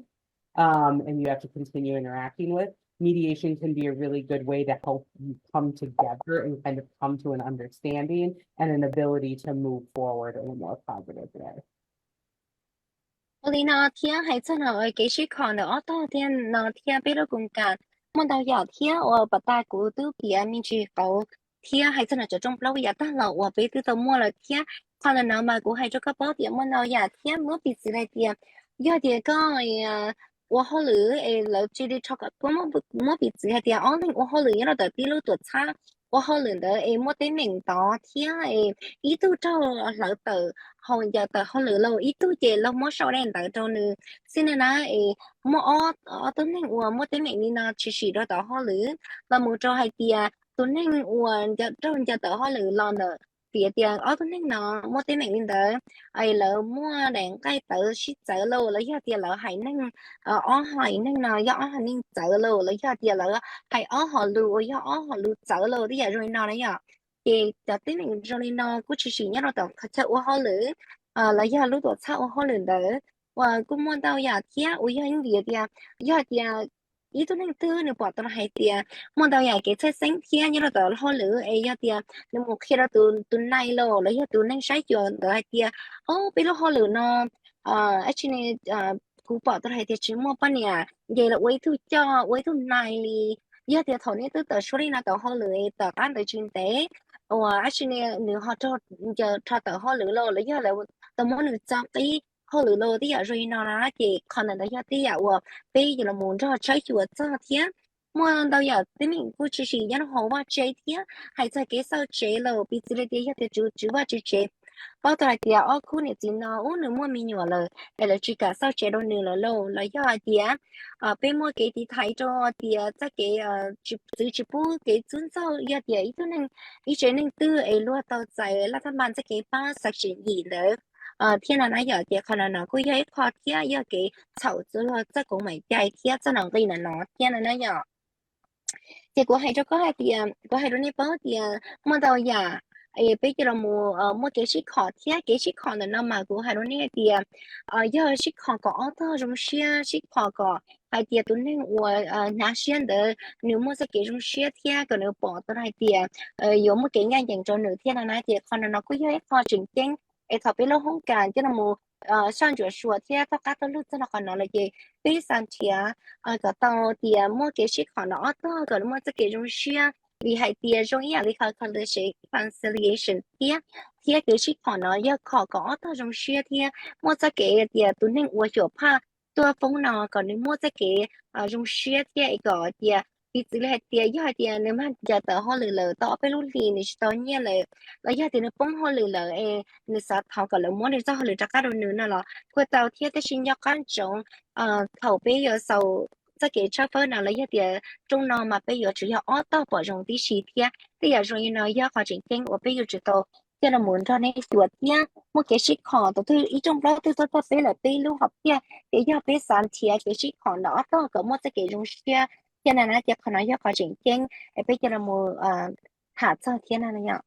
And you have to continue interacting with. Mediation can be a really good way to help you come together and kind of come to an understanding and an ability to move forward in a more positive way. Oli nó thia hay cho nó cái sự khó nó to thiên nó thia bây giờ cũng cả mong đầu giờ thia ở bắt ta của tư kia mình chỉ có thia hay cho nó cho trong lâu giờ ta là ở bây tư tao mua là thia còn là nó mà cũng hay cho các bố tiệm mong đầu giờ thia mới bị gì lại tiệm giờ thì có 我后来了这里超个，我们不没比子还点，哦，我后来了的比路多差，我好人的莫得领导天一度照老的后giờ tờ họ lựa lâu ít tu chế lâu mỗi sau đèn tờ trâu nữ xin là mỗi ở tuần này mỗi tuần này nó chỉ đó tờ họ lựa và mỗi trâu hai tia tuần này giờ trâu giờ tờ họ lựa lon nữa phía tia ở tuần này nó mỗi tuần này tờ ai lỡ mua đèn cái tờ ship tờ lâu lấy cho tia lỡ hay nên ở hỏi nên nó do họ nên tờ lâu lấy cho tia lỡ hay ở họ lựa do họ lựa tờ lâu thì giờ rồi nó đấy à thì giờ tiếng mình rồi nó cũng chỉ nhớ nó thật họ lựa là giờ lúc đó sao họ lựa đó và cũng muốn tao giờ kia ui anh gì giờ ý tôi nên tư nữa bỏ tao hay muốn tao giờ cái sách sáng kia nhớ đó họ lựa giờ nhưng một khi đó từ nay lo là giờ từ nay sai chuyện đó hay bây giờ họ lựa nó actually cũng bỏ tao hay chỉ mua bao nhiêu vậy là quay thu này thì giờ thằng này từ số đi nào tao họ lựa tao bán từ chuyên tế actually nếu họ cho tao họ lựa lo là giờ là tao muốn được cho cái họ lựa lo thì giờ rồi nó là chỉ còn là giờ thì giờ bây giờ là muốn cho trái chuột cho thế mua đâu giờ thì mình cũng chỉ nhận họ qua chế thế hay là cái sau chế lo bây giờ thì giờ thì chú qua chế bao giờ thì ở khu này thì nó nữa mua mình nhỏ là là chỉ cả sau chế độ nữa là lâu là giờ thì bên mua cái thì thấy cho thì chắc cái chỉ bù cái chuyên sau giờ thì ít nên ít chế nên tư luôn tao chạy là thằng bạn chắc cái ba section gì nữa thiên là nó giờ thì khả năng nó cũng hay khó kia giờ cái chậu chứ là chắc cũng mấy cái kia cho nó cái là nó thiên là nó giờ thì của hai cho có hai thì có hai đứa này bao thì mua đầu giờ bây giờ là mua cái shit khó là nó mà của hai đứa này thì giờ shit khó có thơ trong xe shit khó có hai thì tụi nên nãy xuyên de nếu mua cái trong xe thì còn nếu bỏ tụi hai thì có một cái ngành dành cho nữ thì là thì còn nó cũng hơi khó chỉnh chỉnh thọ bây giờ không cần cho nó mua sang chỗ sửa thì tất cả tôi lúc cho nó còn nó là gì bây giờ thì cái tàu thì mua cái shit khó nó to còn mua cái trong xe vì hai thì trong ý là cái khó là sẽ cancellation thì cái shit khó nó giờ khó có to trong xe thì mua cái thì tụi nên uống chỗ paตัวฟงนอก่อนในมั่วจะเก๋จงเชียเทียอีก่อเทียปีสิเลยเทียย่อเทียในมันจะต่อห่อเลยต่อไปรุ่นลีในตอนเนี้ยเลยแล้วย่อเทียในป้องห่อเลยในสัตว์เขาก็เลยมั่วในเจ้าห่อเลยจากการโดนนื้อน่ะหรอกูเจ้าเทียแต่ชิ้นยอกันจงเขาไปยอเสาจะเก๋ชอบเฟอร์น่ะแล้วย่อเทียจงนอมาไปยอ只要อ้อต่อปอจงที่ชีเทียแต่อย่าจงนอย่อขอจริงจริงว่าไปยอจุดโตcho là muốn cho nên chuột nha một cái shit khó tôi ý trong đó tôi bé là bé lưu học kia để cho bé sáng chia cái shit khó nó đó có một cái dùng xe cho nên là chắc nó cho có chỉnh chỉnh bây giờ là một hạ cho thế này nhá.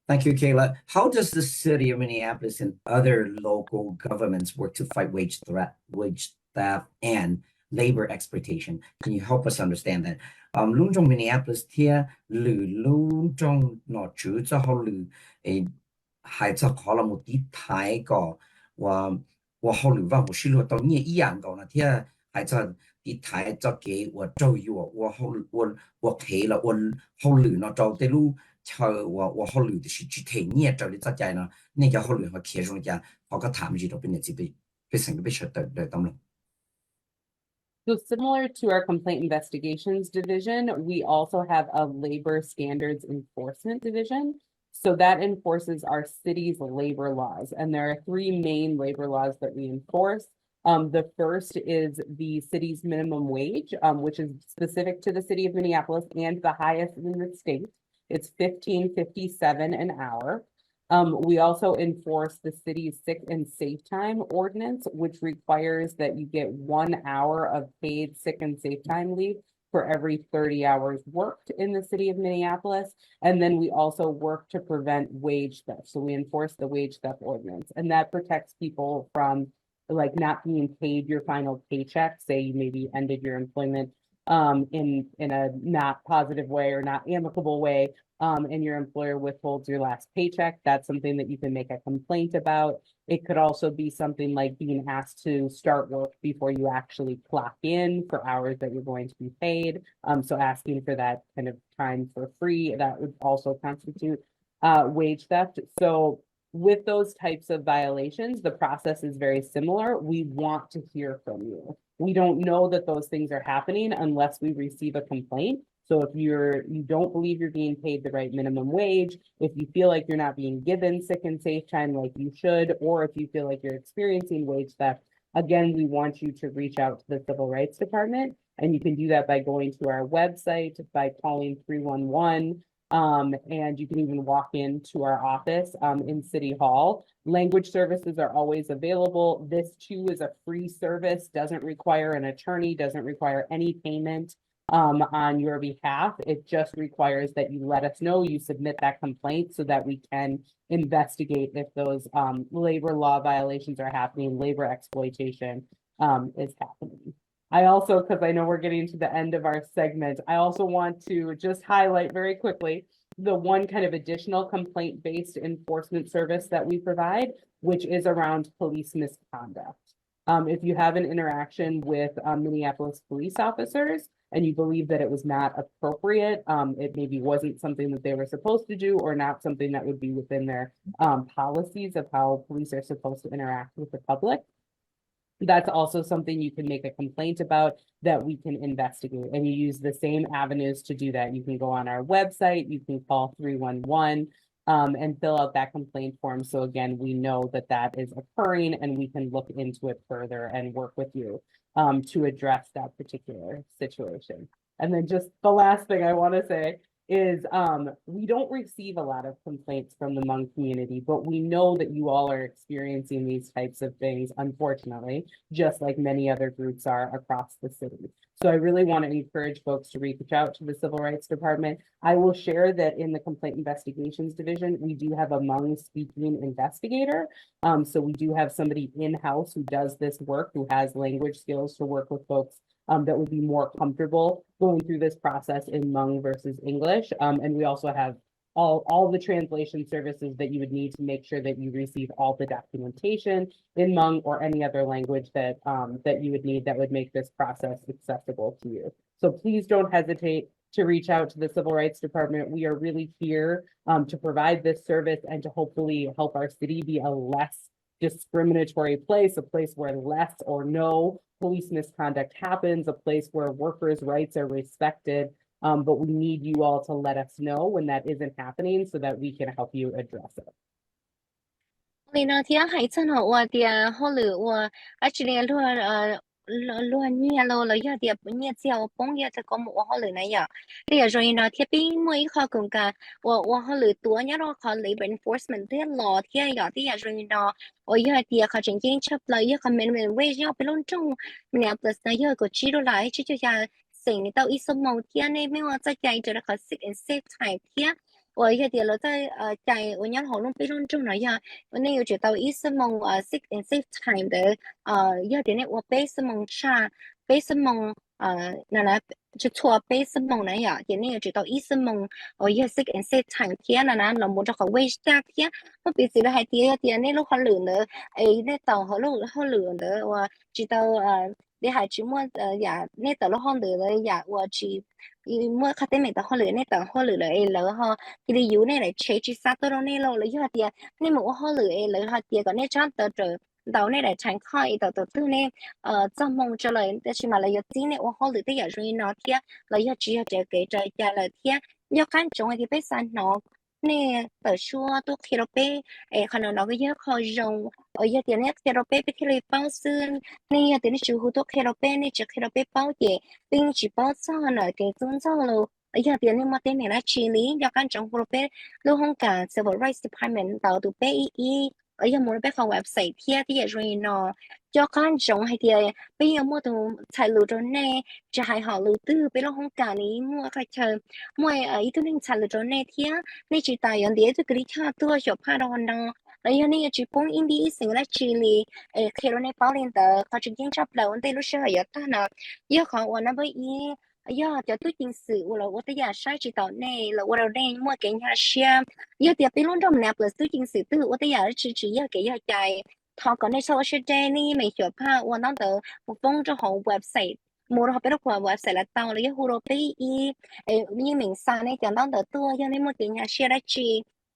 Thank you, Kayla. How does the city of Minneapolis and other local governments work to fight wage theft, and labor exploitation? Can you help us understand that? Luôn trong Minneapolis thia lử luôn trong nó chữ cho họ lử hay cho họ là một tí thái có và họ lử vào một sự lo tao nhẹ ý dạng có là thia hay cho tí thái cho cái và trâu yêu và họ thế là họ lử nó trâu tới lúc chờ và họ lử thì chỉ thể nhẹ trâu đi cho chạy nó nên cho họ lử họ kia rồi cha họ có thảm gì đó bên này chỉ bị thành cái bị sợ đời tâm lòng. So similar to our complaint investigations division, we also have a labor standards enforcement division. So that enforces our city's labor laws. And there are three main labor laws that we enforce. The first is the city's minimum wage, which is specific to the city of Minneapolis and the highest in the state. It's $15.57 an hour. We also enforce the city's sick and safe time ordinance, which requires that you get 1 hour of paid sick and safe time leave for every 30 hours worked in the city of Minneapolis. And then we also work to prevent wage theft. So we enforce the wage theft ordinance, and that protects people from like not being paid your final paycheck. Say you maybe ended your employment in a not positive way or not amicable way, and your employer withholds your last paycheck. That's something that you can make a complaint about. It could also be something like being asked to start work before you actually clock in for hours that you're going to be paid. So asking for that kind of time for free, that would also constitute wage theft. So with those types of violations, the process is very similar. We want to hear from you. We don't know that those things are happening unless we receive a complaint. So if you don't believe you're being paid the right minimum wage, if you feel like you're not being given sick and safe time like you should, or if you feel like you're experiencing wage theft, again, we want you to reach out to the Civil Rights Department. And you can do that by going to our website, by calling 311. And you can even walk into our office in City Hall. Language services are always available. This too is a free service, doesn't require an attorney, doesn't require any payment on your behalf. It just requires that you let us know, you submit that complaint so that we can investigate if those labor law violations are happening, labor exploitation is happening. I also, because I know we're getting to the end of our segment, I also want to just highlight very quickly the one kind of additional complaint-based enforcement service that we provide, which is around police misconduct. If you have an interaction with Minneapolis police officers and you believe that it was not appropriate, it maybe wasn't something that they were supposed to do or not something that would be within their policies of how police are supposed to interact with the public, that's also something you can make a complaint about that we can investigate. And you use the same avenues to do that. You can go on our website, you can call 311 and fill out that complaint form. So again, we know that that is occurring and we can look into it further and work with you to address that particular situation. And then just the last thing I want to say is we don't receive a lot of complaints from the Hmong community, but we know that you all are experiencing these types of things, unfortunately, just like many other groups are across the city. So I really want to encourage folks to reach out to the Civil Rights Department. I will share that in the Complaint Investigations Division, we do have a Hmong speaking investigator. So we do have somebody in-house who does this work, who has language skills to work with folks that would be more comfortable going through this process in Hmong versus English. And we also have all the translation services that you would need to make sure that you receive all the documentation in Hmong or any other language that that you would need that would make this process accessible to you. So please don't hesitate to reach out to the Civil Rights Department. We are really here to provide this service and to hopefully help our city be a less discriminatory place, a place where less or no police misconduct happens, a place where workers' rights are respected. But we need you all to let us know when that isn't happening so that we can help you address it. 你那天还真好，我的好了，我actually乱念了，要的不念叫我帮也在讲我好了那样，你也说那天边每一考公干，我好了多，你那考 labor enforcement 的 law 天要的也说那，我要的考正经出来，要考 minimum wage 要不论中，Minneapolis 那要个知道来，就像成到一什么天呢？没有在家就那考 sick and safe time 天。我一点了在在我娘好弄非常重了呀，我那有觉得意思梦sick and safe time 的要点呢我背什么差背什么那来就错背什么那呀，点呢有觉得意思梦我要 sick and safe time 天那เรา冇จะขอ wage 价天，我彼此都还点点呢，เราขอเหลือเนอะ呢ต่อเขาลูกเขาเหลือเนอะว่า知道你还只么呀呢ต่อเราเขาเหลือเลย呀我只มื่อเขาเต้นไม่ต่อเขาเหลือเนี่ยต่อเขาเหลือเลยแล้วเขาที่ได้อยู่เนี่ยเลยเชื่อจิตสัตว์ตัวนี้เราเลยยอดเดียนี่มันว่าเขาเหลือเลยเขาเดียก่อนเนี่ยชอบต่อเจอต่อเนี่ยเลยฉันค่อยต่อตัวเนี่ยจะมองจะเลยแต่ชิมาเลยยอดจีเนี่ยว่าเขาเหลือแต่อย่ารู้นอเทียเลยยอดจีจะเกิดใจจะเลยเทียยอดการจงที่ไปสั่นนอเนี่ยต่อชัวตัวเคโรเป้ขนาดเราก็เยอะคอยจงยอดเดียเนี่ยเคโรเป้ไปที่เลยเป้าซึ่งเนี่ยยอดเดียนี่ชูหูตัวเคโรเป้เนี่ยจะเคโรเป้เป้าเย่并只包装了给遵照了。要点你莫点你来处理，要看政府被路红干 Civil Rights Department 到度被要莫被เขา website 贴的瑞呢，要看中还的被要莫度才路中呢，จะให้เขา路ตื้อไป路红干นี้มัวใครเธอมัวอีตัวนึง才路中呢贴，你只大样的就给你看多小怕到呢。แล้วยังนี่จะปุ่งอินดี้สิ่งละชิลีเคโรในเปาลินเตอร์เขาจะยิ่งชอบเราอันเดลุเชียยตานะยาของวันนั้นไปยาจะตุ้งจริงสื่อว่าเราว่าแต่ยาใช้จิตต่อเน่เราว่าเราเน่มั่วเก่งยาเชียยาเดียวไปลุ้นรำนับเลยตุ้งจริงสื่อตื้อว่าแต่ยาชื่อยาเกี่ยใจทอก่อนในโซเชียลเจนี่ไม่เชื่อผ้าวันนั้นเตอร์ปุ่งเจ้าของเว็บไซต์มูเราไปรู้ว่าเว็บไซต์ละเตาเลยยาฮูโรไปมีหมิงซาในจังตั้งเตอร์ตัวยาในมั่วเก่งยาเชียได้จี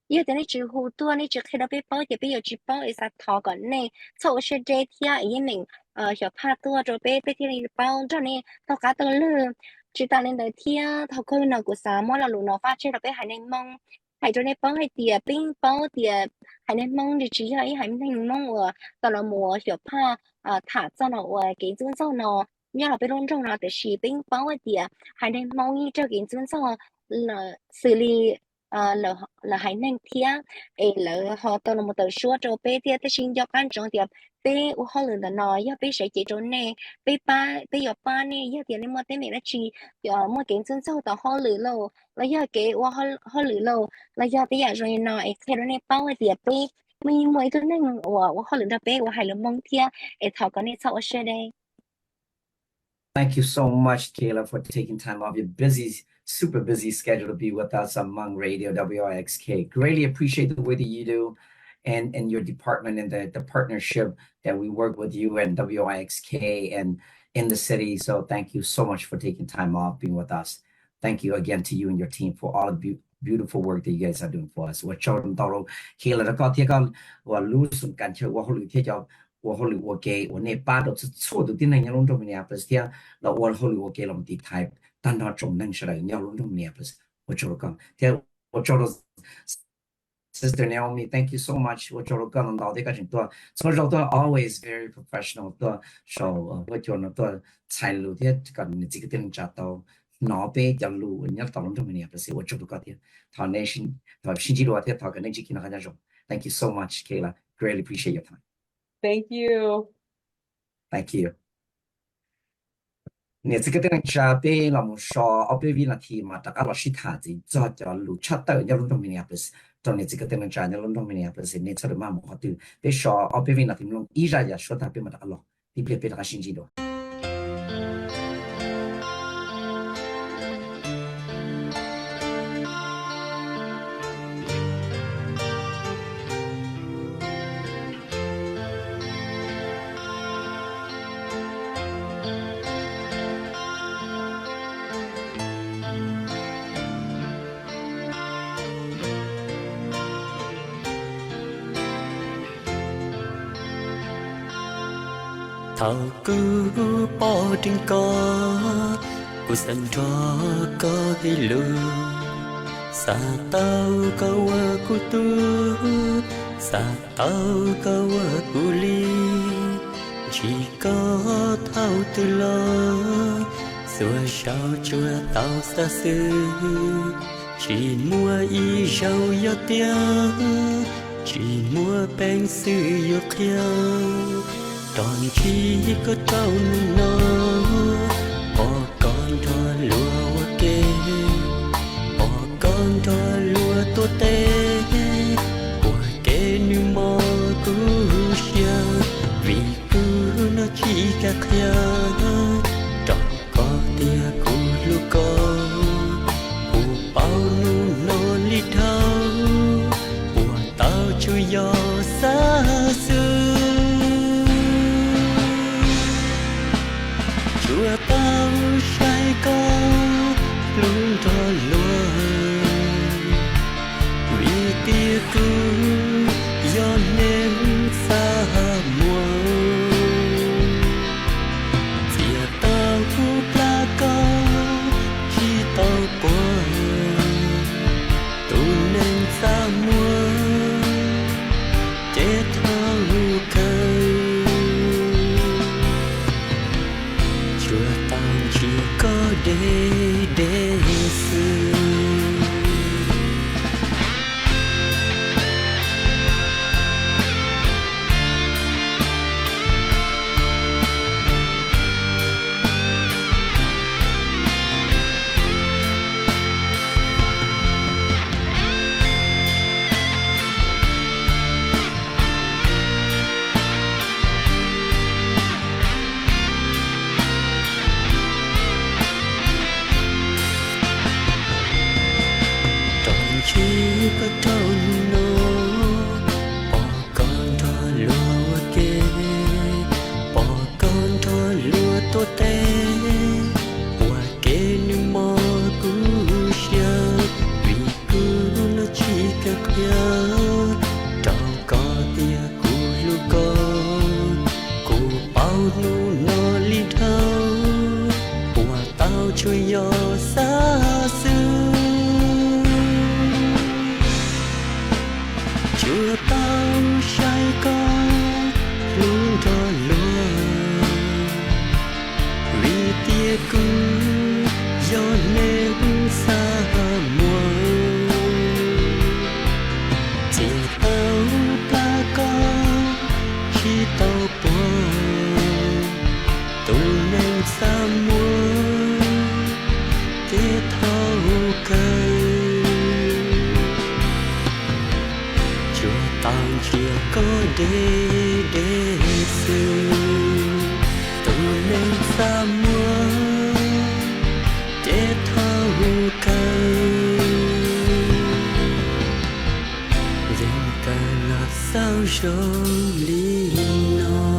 要等你之后多，你只看到被包也被有只包一下掏个内，凑是这天一名小怕多就被ที่你包着呢，到家到了 chỉ ta lên đời thia thầu khơi nào của xã mỗi là lũ nó phát trên là bé hải nên mong hải cho nên bao hay tiệt pin bao tiệt hải nên mong thì chỉ hay hải nên mong tao là mùa tiểu pa thả cho nó cái dưỡng sau nó nhớ là bé luôn trong nó để chỉ pin bao hay tiệt hải nên mong như cho cái dưỡng sau là xử lý là hải nên thia ấy là họ tao là một tờ số cho bé tiệt để xin cho căn trong tiệt bé u họ lừa nó ya bé sẽ chỉ cho nè bé ba bé giờ ba nè ya tiền nên mà tên mẹ nó chỉ mua kiến chân sau tao họ lừa lâu là ya cái u họ lừa lâu là ya bây giờ rồi nó ấy thế nó bao cái tiền bé mình mới tôi nên họ lừa bé hay là mong thia ấy thảo cái này sao ở đây. Thank you so much, Kayla, for taking time off your busy, super busy schedule to be with us on Hmong Radio WIXK. Greatly appreciate the way that you do and your department and the partnership that we work with you and WIXK and in the city. So thank you so much for taking time off being with us. Thank you again to you and your team for all the beautiful work that you guys are doing for us. 我找到了 Kayla 的高铁讲我路顺感觉我后来铁叫我后来我给我那把都是错的，顶那年龙中Minneapolis天，那我后来我给了我们的台，但他中能是来年龙中Minneapolis，我找了讲，天我找了 Sister Naomi, thank you so much. 我找了讲到这个程度，从绕到 always very professional 的，so 我叫那个财路的这个顶找到。nó bé giờ lù nhớ tao trong mình là sẽ chụp được cái thằng nation thằng sinh chỉ được thằng cái này chỉ kia nó rồi. Thank you so much, Kayla. Greatly appreciate your time. Thank you. Thank you. 你这个等下被那么说，我被为了题嘛，大家老师谈的，做叫路差到要轮到明年不是，到你这个等下要轮到明年不是，你做的嘛么好对，别说我被为了题弄，依然也说他被嘛大家老，你别大家心机多。thảo cứ bỏ trên có của sân cho có hay lù sa tao câu của tu sa tao câu của ly chỉ có thao từ lo xua sao chưa tao xa xứ chỉ mua y rau yo tia chỉ mua bánh sư yo kia đòn chi có trâu nó bỏ con cho lúa kê bỏ con cho lúa tốt tê của kê như mò cứ xia vì cứ nó chỉ cả khia trọn có tia của lúa có của bao nu nó li thao của tao chưa gió xa xưa chúa tao say có luôn cho lúa vì tia cứ do nên xa mùa chia tao cũng là có khi tao buồn tu nên xa mùa chết thao cây chúa tao chỉ có để xưa chỉ có trâu nó bỏ con cho lúa kê bỏ con cho lúa tốt tê qua kê như mò cú xia vì cứ nó chỉ cả kia trâu có tia cú lúa có cú bao nu nó li thao qua tao chui yo xa xưa chưa tao say con luôn cho luôn vì tia cứ do nên xa mùa chỉ tao ta con khi tao buồn tu nên xa mùa tia thâu cây chúa tao chia có để xưa tu nên xa mùa tia thâu cây dừng ta là sao rồi lý nó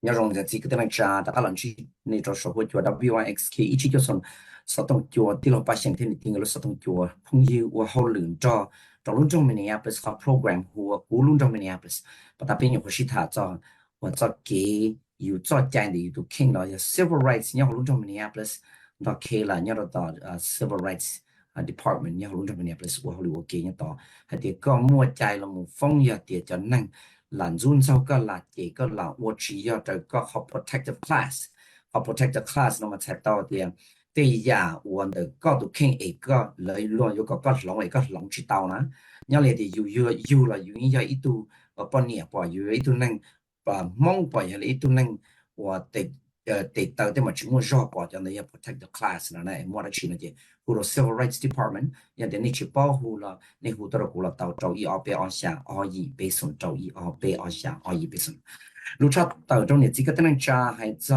nhớ rằng là chỉ cái tên cha đã làm chi nên cho số của WIXK ý chí cho son sao tông chùa tí lo ba sinh thiên tình người sao tông chùa phong yêu và hậu lượng cho luôn trong Minneapolis có program của cú luôn trong Minneapolis và ta bên nhiều của sĩ thả cho cái yêu cho chạy để yêu kinh đó civil rights nhớ luôn trong Minneapolis đó kia là nhớ đó civil rights department nhớ luôn trong Minneapolis của hậu cái nhớ đó hay thì có mua chạy là một phong yêu để cho năng là run sau cái là chỉ cái là我只要这个好 protective class 好 protective class 那么才到的对呀我的高度看一个来论有个龙一个龙知道呢要来的有了有人要一度半年吧有一度能把梦吧也一度能我得得到的嘛只我绕吧叫那要 protective class 呢那我的去那些或者 civil rights department 要的你去保护了你好多的过了到周一二百二下二一北送周一二百二下二一北送路差到中年这个等人家还在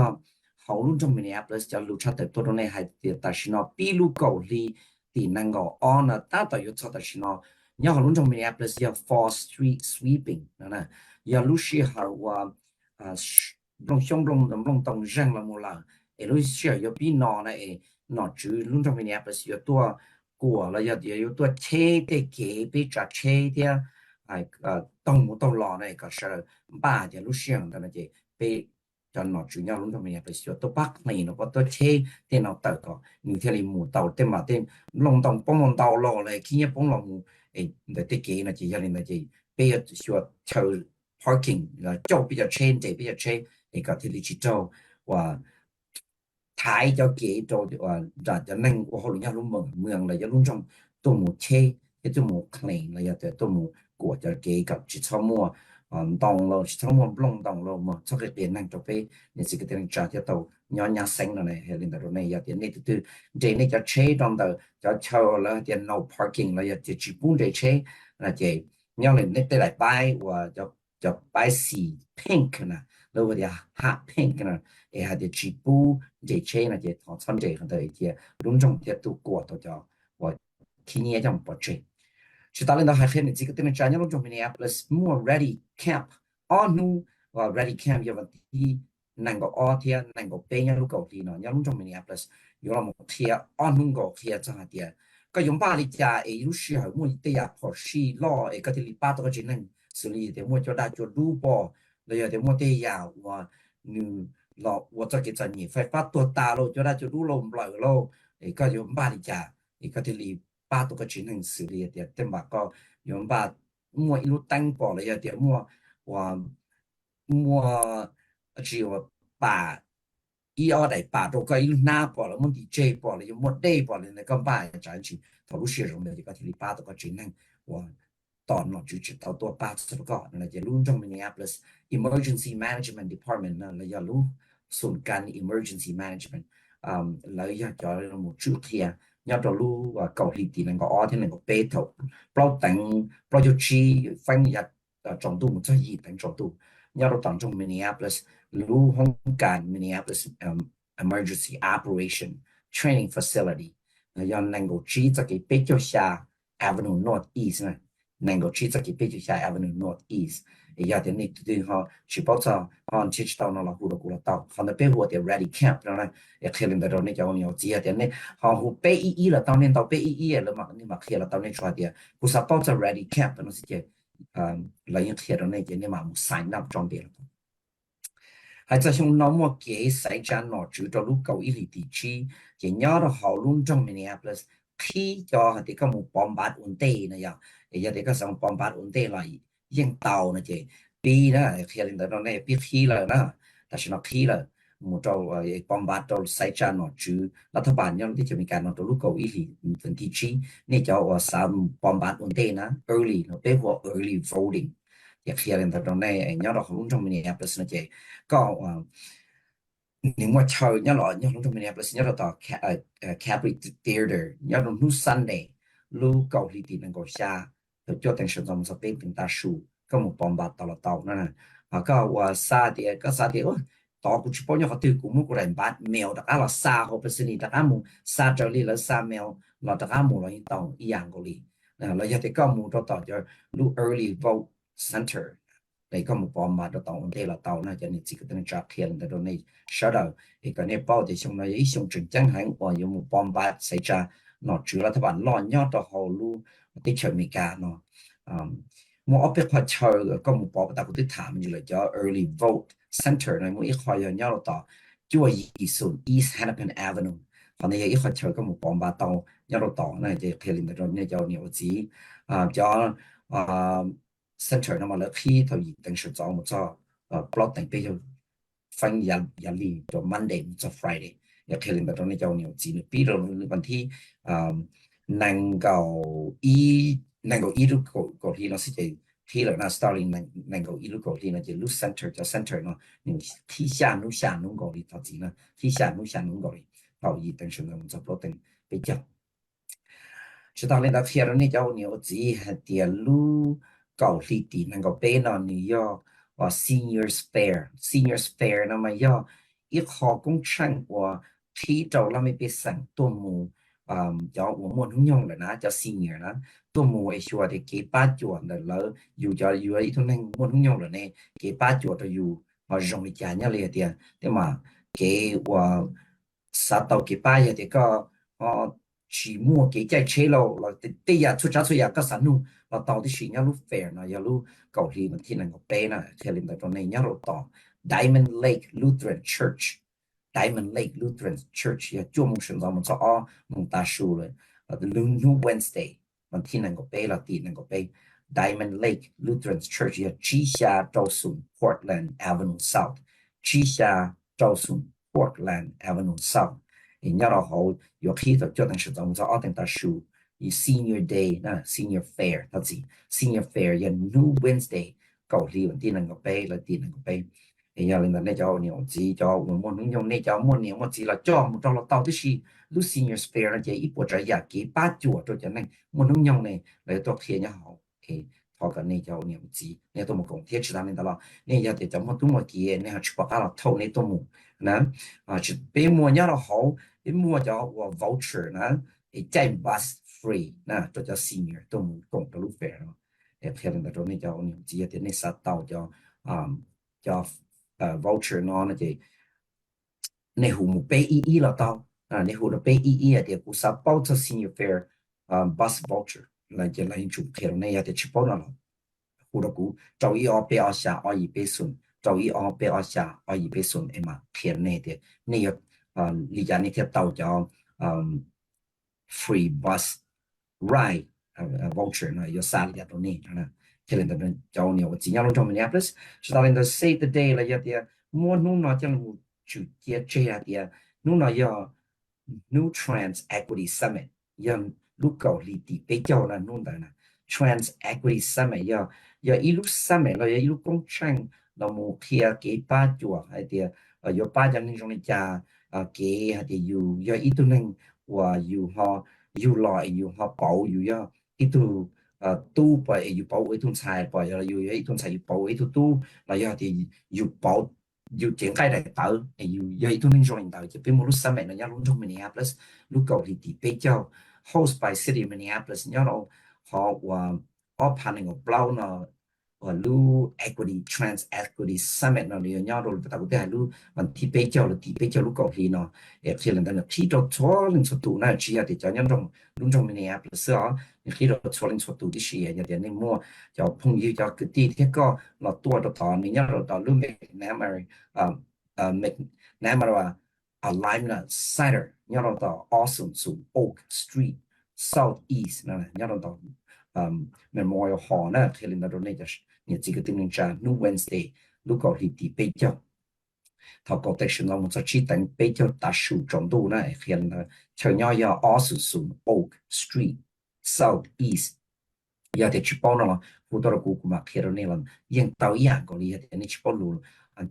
好路中 Minneapolis 叫路差的多中呢还得但是呢比路高里的能够按呢达到有差的是呢你好路中 Minneapolis 要 fall street sweeping 呢要路是好我long xong long tông răng là một lần ở lúc xưa có bị nó chứ luôn trong Minneapolis có tua của là có tua chế để kế bị trả chế thì ai tông một tông lò này có sợ ba thì lúc xưa đó là gì bị cho nó chủ nhau luôn trong Minneapolis có tua bắc này nó có tua chế thì nó tự có như thế là một tàu tên mà tên long tông bông một tàu lò này khi bông lò để để kế là chỉ cho nên là gì bây giờ cho chờ parking là châu bây giờ trên để bây giờ trên thì có thể lý chỉ cho và thái cho kế cho và cho nên của họ nhau luôn mường là luôn trong tôi một chế cái tôi một clean là tôi một của cho kế gặp chỉ sau mua đồng lo chỉ sau mua lông đồng lo mà cho cái tiền năng cho cái nên sự cái tiền trả cho tàu nhỏ xanh này hay là này giờ tiền này từ để này cho chế trong tàu cho là tiền no parking là chỉ bốn để chế là chỉ nhau lên này lại buy và cho buy xì pink nè rồi thì hot pink nè để hay chỉ bu để chế là để thọ chân để hơn đấy thì luôn trong thì tụ của tôi cho và khi nhớ trong bộ chế chỉ ta lên đó hai phen thì chỉ cái tên trang nhớ luôn trong Minneapolis mua ready camp on nu và ready camp giờ vẫn thì nàng có o thì nàng có bé nhớ lúc cầu thì nó nhớ luôn trong Minneapolis có là một thì on nu có thì chẳng hạn thìก็ยงบ้าลิจ่าเอรู้เชื่อมั่วเตียพอชีล่อเอกติลิป้าตัวจริงนั่งสุริเดี๋ยวมั่วจะได้จะรู้บ่เลยเดี๋ยวมั่วเตียว่านึหลอกว่าจะเกิดจะหนีไฟฟ้าตัวตาเราจะได้จะรู้ลมปล่อยเราเอก็ยงบ้าลิจ่าเอกติลิป้าตัวจริงนั่งสุริเดี๋ยวเต็มบ้าก็ยงบ้ามั่วอีรู้ตั้งบ่เลยเดี๋ยวมั่วว่ามั่วจีว่าป่าอีออได้ป่าตัวก็อีหน้าบ่แล้วมันดีเจบ่เลยยังมั่วได้บ่เลยในก็บ้าจานจีเขารู้เชื่อรงเดียวที่ก็ที่ป้าตัวก็จริงนั่งว่าตอนเราจุดเอาตัวป้าตัวก็นั่นแหละจะรู้trong Minneapolis emergency management department นั่นเราจะรู้ศูนย์การ emergency management เราอยากจะเราหมดจุดเทียอยากจะรู้ว่าเกาหลีตีนั่นก็อ้อที่นั่นก็เป๊ะถูกเพราะแต่งเพราะอยู่ที่ฟังอยากจงตู้มันจะยีแต่งจงตู้อยากเราตั้งtrong Minneapolis รู้ห้องการ Minneapolis emergency operation training facility 要能够知这个北角下 Avenue Northeast 呢，能够去这个北就下 Avenue Northeast，也点你对哈去保障去到那了胡了过了到，好那北我的 Ready Camp 然后呢也可能到那叫你要接点呢，好湖北一了到年到北一了嘛，你嘛可以了到那出点，不是保障 Ready Camp 那是件来用贴到那件你嘛冇 sign up 装备了。还在向那么给谁家拿住到路高一里地区，也鸟到好路中 Minneapolis， khi cho thì có một bom bát ổn định này ya, giờ thì có xong bom bát ổn định là yên tàu này chứ, pi đó khi lên đó này pi khi là nó, ta sẽ nói khi là một trâu bom bát trâu sai cha nó chứ, là thằng bạn nhau thì chỉ mình cần nó trâu lúc cầu ý thì phần thị trí, này cho xong bom bát ổn định á, early nó bé của early voting, giờ khi lên đó này nhau đó không trong mình Minneapolis này chứ, có nhưng mà chờ nhớ là nhớ trong Minneapolis nhớ là tàu Capri Theater nhớ trong lúc Sunday lúc cầu đi tìm năng cầu xa rồi cho thành sự trong một bên bên ta su có một bom bát tàu nè và có xa thì tàu cũng chỉ bao nhiêu họ tiêu cũng một cái bát mèo đặc là xa họ bên này đặc một xa trở đi là xa mèo là đặc một là những tàu ý dạng của đi là giờ thì có một tàu cho lúc early vote center đây có một bom mà tàu ổn định là tàu này cho nên chỉ có thể trả tiền để này sau đó thì cái này bao thì xong nó ý xong trình chẳng hạn và dùng một bom bát xảy ra nó chủ là các bạn lo nhớ tàu hồ lu tích chở mì cá nó một ở bên ngoài chờ có một bom ta có thể thảm như là cho early vote center này một ít khoa nhớ là tàu chúa ý xuân East Hennepin Avenue còn này ít khoa chờ có một bom bát tàu nhớ là tàu này thì khi lên đó này cho nhiều gì cho center nó mà là khi thời gian sử dụng một cho plot thành bây giờ phanh giá lý cho Monday cho Friday ya khi lên đó này cho nhiều gì nữa bây giờวันที่năng cầu ý lúc cầu thì nó sẽ chỉ khi là nó starting năng cầu ý lúc cầu thì nó chỉ lúc center cho center nó nhưng khi xa nó cầu thì thằng gì nữa khi xa nó cầu thì vào gì thành sử dụng cho plot thành bây giờ chúng ta lên đó khi đó này cho nhiều gì thì lu cầu thì tí năng cầu bên nó New York và seniors fair nó mà do ít họ cũng chẳng và khi đầu là mấy bé sang tôi mù cho我们很用的那叫 senior 啦，多么会说的给八角的了，有叫有一种人我很用的呢，给八角的有容易加入来的，对嘛？给我杀到给八月的个期末给在车路了，第日出呀个啥路，了到底是要路 fair 呢，要路搞里问题能够背呢，去领导到那要路到 Diamond Lake Lutheran Church。Diamond Lake Lutheran Church 也专门选择我们做蒙大树了，New Wednesday 问题能够背了，地能够背 Diamond Lake Lutheran Church 也直下招顺 Portland Avenue South， 直下招顺 Portland Avenue South， 人家老好有起就决定是怎么做定大树，以 Senior Day 那 Senior Fair 他自 Senior Fair 也 New Wednesday 搞里问题能够背了，地能够背。thì giờ lên đây cho nhiều gì cho một môn用này cho môn nhiều một gì là cho một trong là tao tức là lúc senior fair là chỉ ít bộ trái giả kỹ ba chùa cho nên môn用này lấy tôi khi nhau họ thì họ cái này cho nhiều gì này tôi một công thiết chỉ làm nên đó này giờ thì cho một túi một kia này họ chụp bao là thâu này tôi một nè chỉ bên mua nhau là họ bên mua cho voucher nè thì chạy bus free nè cho senior tôi một công cho lúc fair nó thì lên đó này cho nhiều gì thì này sát tàu cho voucher nó chỉ này hùng một PEE là tao này hùng là PEE thì cũng sắp bao cho senior fair bus voucher là chỉ là những chủ kiện này thì chỉ bao nó hùng là cũng trâu ý ở bên ở xa ở ý bên xuân trâu ý ở bên ở xa ở ý bên xuân em mà kiện này thì này lý do này thì tao cho free bus ride voucher nó có sao là tao này cho nên là cho nhiều chỉ nhau trong Minneapolis, cho nên là save the day là gì mua nút nó cho một chủ tiết chơi thì nút nó do new trans equity summit do lúc cầu lý thì bây giờ là nút đó là trans equity summit do ít lúc summit là ít lúc công tranh là một kia cái ba chùa hay thì do ba trăm linh trong này cha cái hay thì do ít tu nên và họ loại họ bảo do ít tu tu bởi yêu bảo với thôn xài bởi là yêu ấy thôn xài yêu bảo với tu là do thì yêu bảo yêu triển khai đại tờ yêu ấy thôn nên rồi đại chỉ bên một lúc sau này là nhau luôn trong Minneapolis lúc cầu thì bây giờ host by city Minneapolis nhau đâu họ ở panel của blau nó ở lu equity trans equity summit nó nhiều nhau rồi ta có thể lu bằng thì bây giờ lu cầu thì nó khi lần đó khi đó cho lên số tụ này chỉ là để cho nhân trong trong Minneapolis đó khi đó cho lên số tụ thì chỉ là để nên mua cho phong yêu cho cái tí thế có là tua đó thọ mình nhớ rồi đó lu make Nam make Nam alignment cider nhớ rồi đó awesome so Oak Street Southeast nè nhớ rồi đó Memorial Hall nè khi lên đó này你这个等于讲 New Wednesday，如果你地比较，他搞的是我们在去等比较大树中度呢，现在像要20 Oak Street South East，要得去包了，好多的姑姑嘛，看到那了，因到一样个里，你去包路，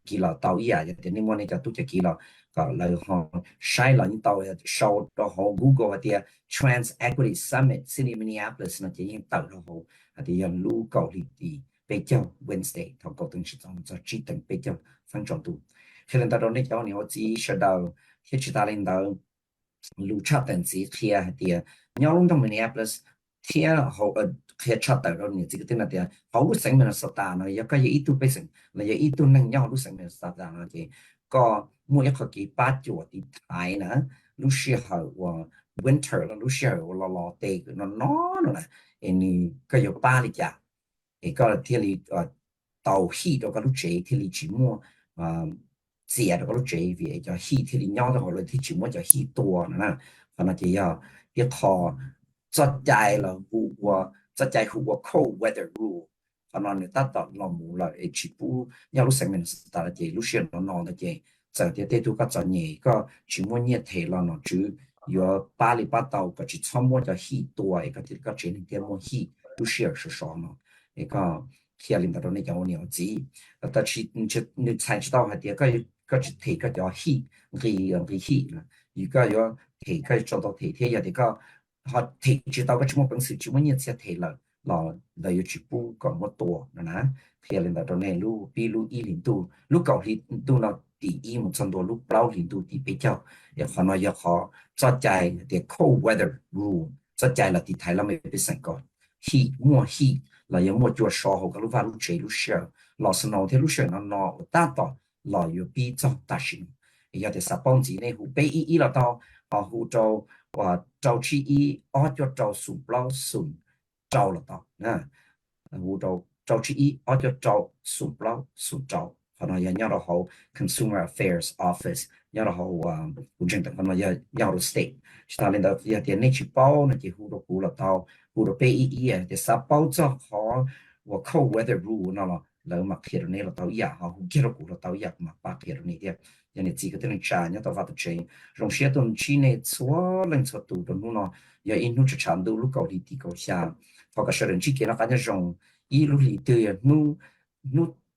记了到一样，你莫那家都就记了，个来哈，晒了你到烧到好 Google 的 Trans Equity Summit City Minneapolis 呢，就已经到了好，的要路搞里的。比较 Wednesday，他搞定是咱们在指定比较分角度。可能到到那叫你我只说到，去其他领导路差等级贴的，你要弄到 Minneapolis 贴好贴差到了你这个点那点，好路生命的实打呢，也个也一度被成，那也一度能要路生命的实打呢的，个每一个几八九的台呢，路时候我 winter 了，路时候我老地那那呢，你个有巴里家。ก็ที่ลีเตาฮีดก็รู้ใจที่ลีจิมัวเสียก็รู้ใจวิจะฮีที่ลีย่อตัวเลยที่จิมัวจะฮีตัวนะขณะที่ที่ทอจัดใจเราหัวจัดใจหัว cold weather rule ขณะนี้ตัดต่อลมูเลยจิปูย่ารู้สึกมันสตาร์ทเจรู้เชื่อนนอนเจจากที่เตตุก็จะเนี่ยก็จิมัวเนี่ยเทเราเนาะจื้อยู่巴黎巴岛ก็จิชั่วโมงจะฮีตัวก็ที่ก็เจนเดียวมัวฮีรู้เชื่อ是啥呢？一个天领导到那叫我了解，但是你才知道还点个是提个叫喜，个喜啦，如果要提个做到提也得个，他提知道个什么本事，什么嘢先提了，来要去补讲么多，นะ天领导到那路比路一领度，路高领度呢第一么程度，路高领度第比较，也可能也好，再在的 cold weather rule，再在了第台了没被成功，heat more heat。là有么做少好个路法路这路少，老是闹天路少那达到老有比较大型，也得啥帮子呢？湖北一了到湖州州区一就州数不老数州了到啊，湖州州区一就州数不老数州，可能也要到好 Consumer Affairs Office， 要到好湖政等可能要到 State， 其他领导也得那去包那就湖州湖了到。湖州北一的啥包着好，我 cold weather rule 那了，老嘛贴着那了到呀哈，湖贴着湖了到呀嘛，把贴着那点，人家几个等查，人家到发的钱，用些东西呢，错能错多的路呢，也因路只长度路高里地高下，他个些人去给那反正用一路里头呀，路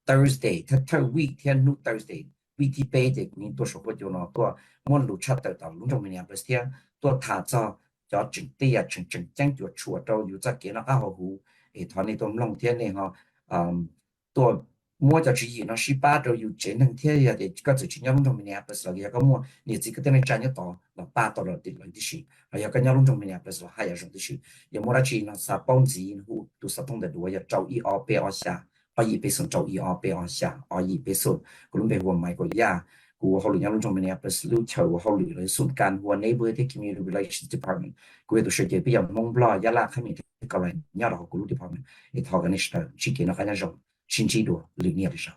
Thursday， 他 week 天路 Thursday。week ที่เป๊ะเด็กนี่ตัวสกุลอยู่เนาะตัวม้วนลูชัดแต่ต่อลุงจงมีเนี่ยเปเสียตัวถาจ้าcho chừng tia chừng chăng chuột chuột đâuอยู่จากเกี่ยวกับหูทอนนี้ตัวลงเทียนเนี่ยฮะตัวมัวจะชี้nóสิบาเราอยู่เจนทั้งเทียนเด็กก็จะชี้ย้อนลงมีเนี่ยเปสเราก็มัวเนี่ยจิก็ต้องใจเนี่ยต่อเราป้าต่อเราติดเลยที่สิเราก็ย้อนลงมีเนี่ยเปสเราให้ยังที่สิอย่างมัวเราชี้นะสาปองจีนหูตัวสาปองแต่ดูอย่าเจ้าอีออเปอชาออีไปส่งเจ้าอีออเปอชาออีไปส่งก็ลุ้นไปหัวไม่ก็ยากูเขาหลุดยังลงจงเป็นเนี่ยเป็นลูกเฉาเขาหลุดเลยสุดการหัว neighborhood community relations department กูตัวเชื่อใจไปยังมองบล้อยาลาขมิ้นที่เกาหลีเนี่ยเรากูรู้ department ไอ้ทอกันนี่สิชิคกี้พายนักการยังจงชินชีดูหรือเนี่ยหรือเปล่า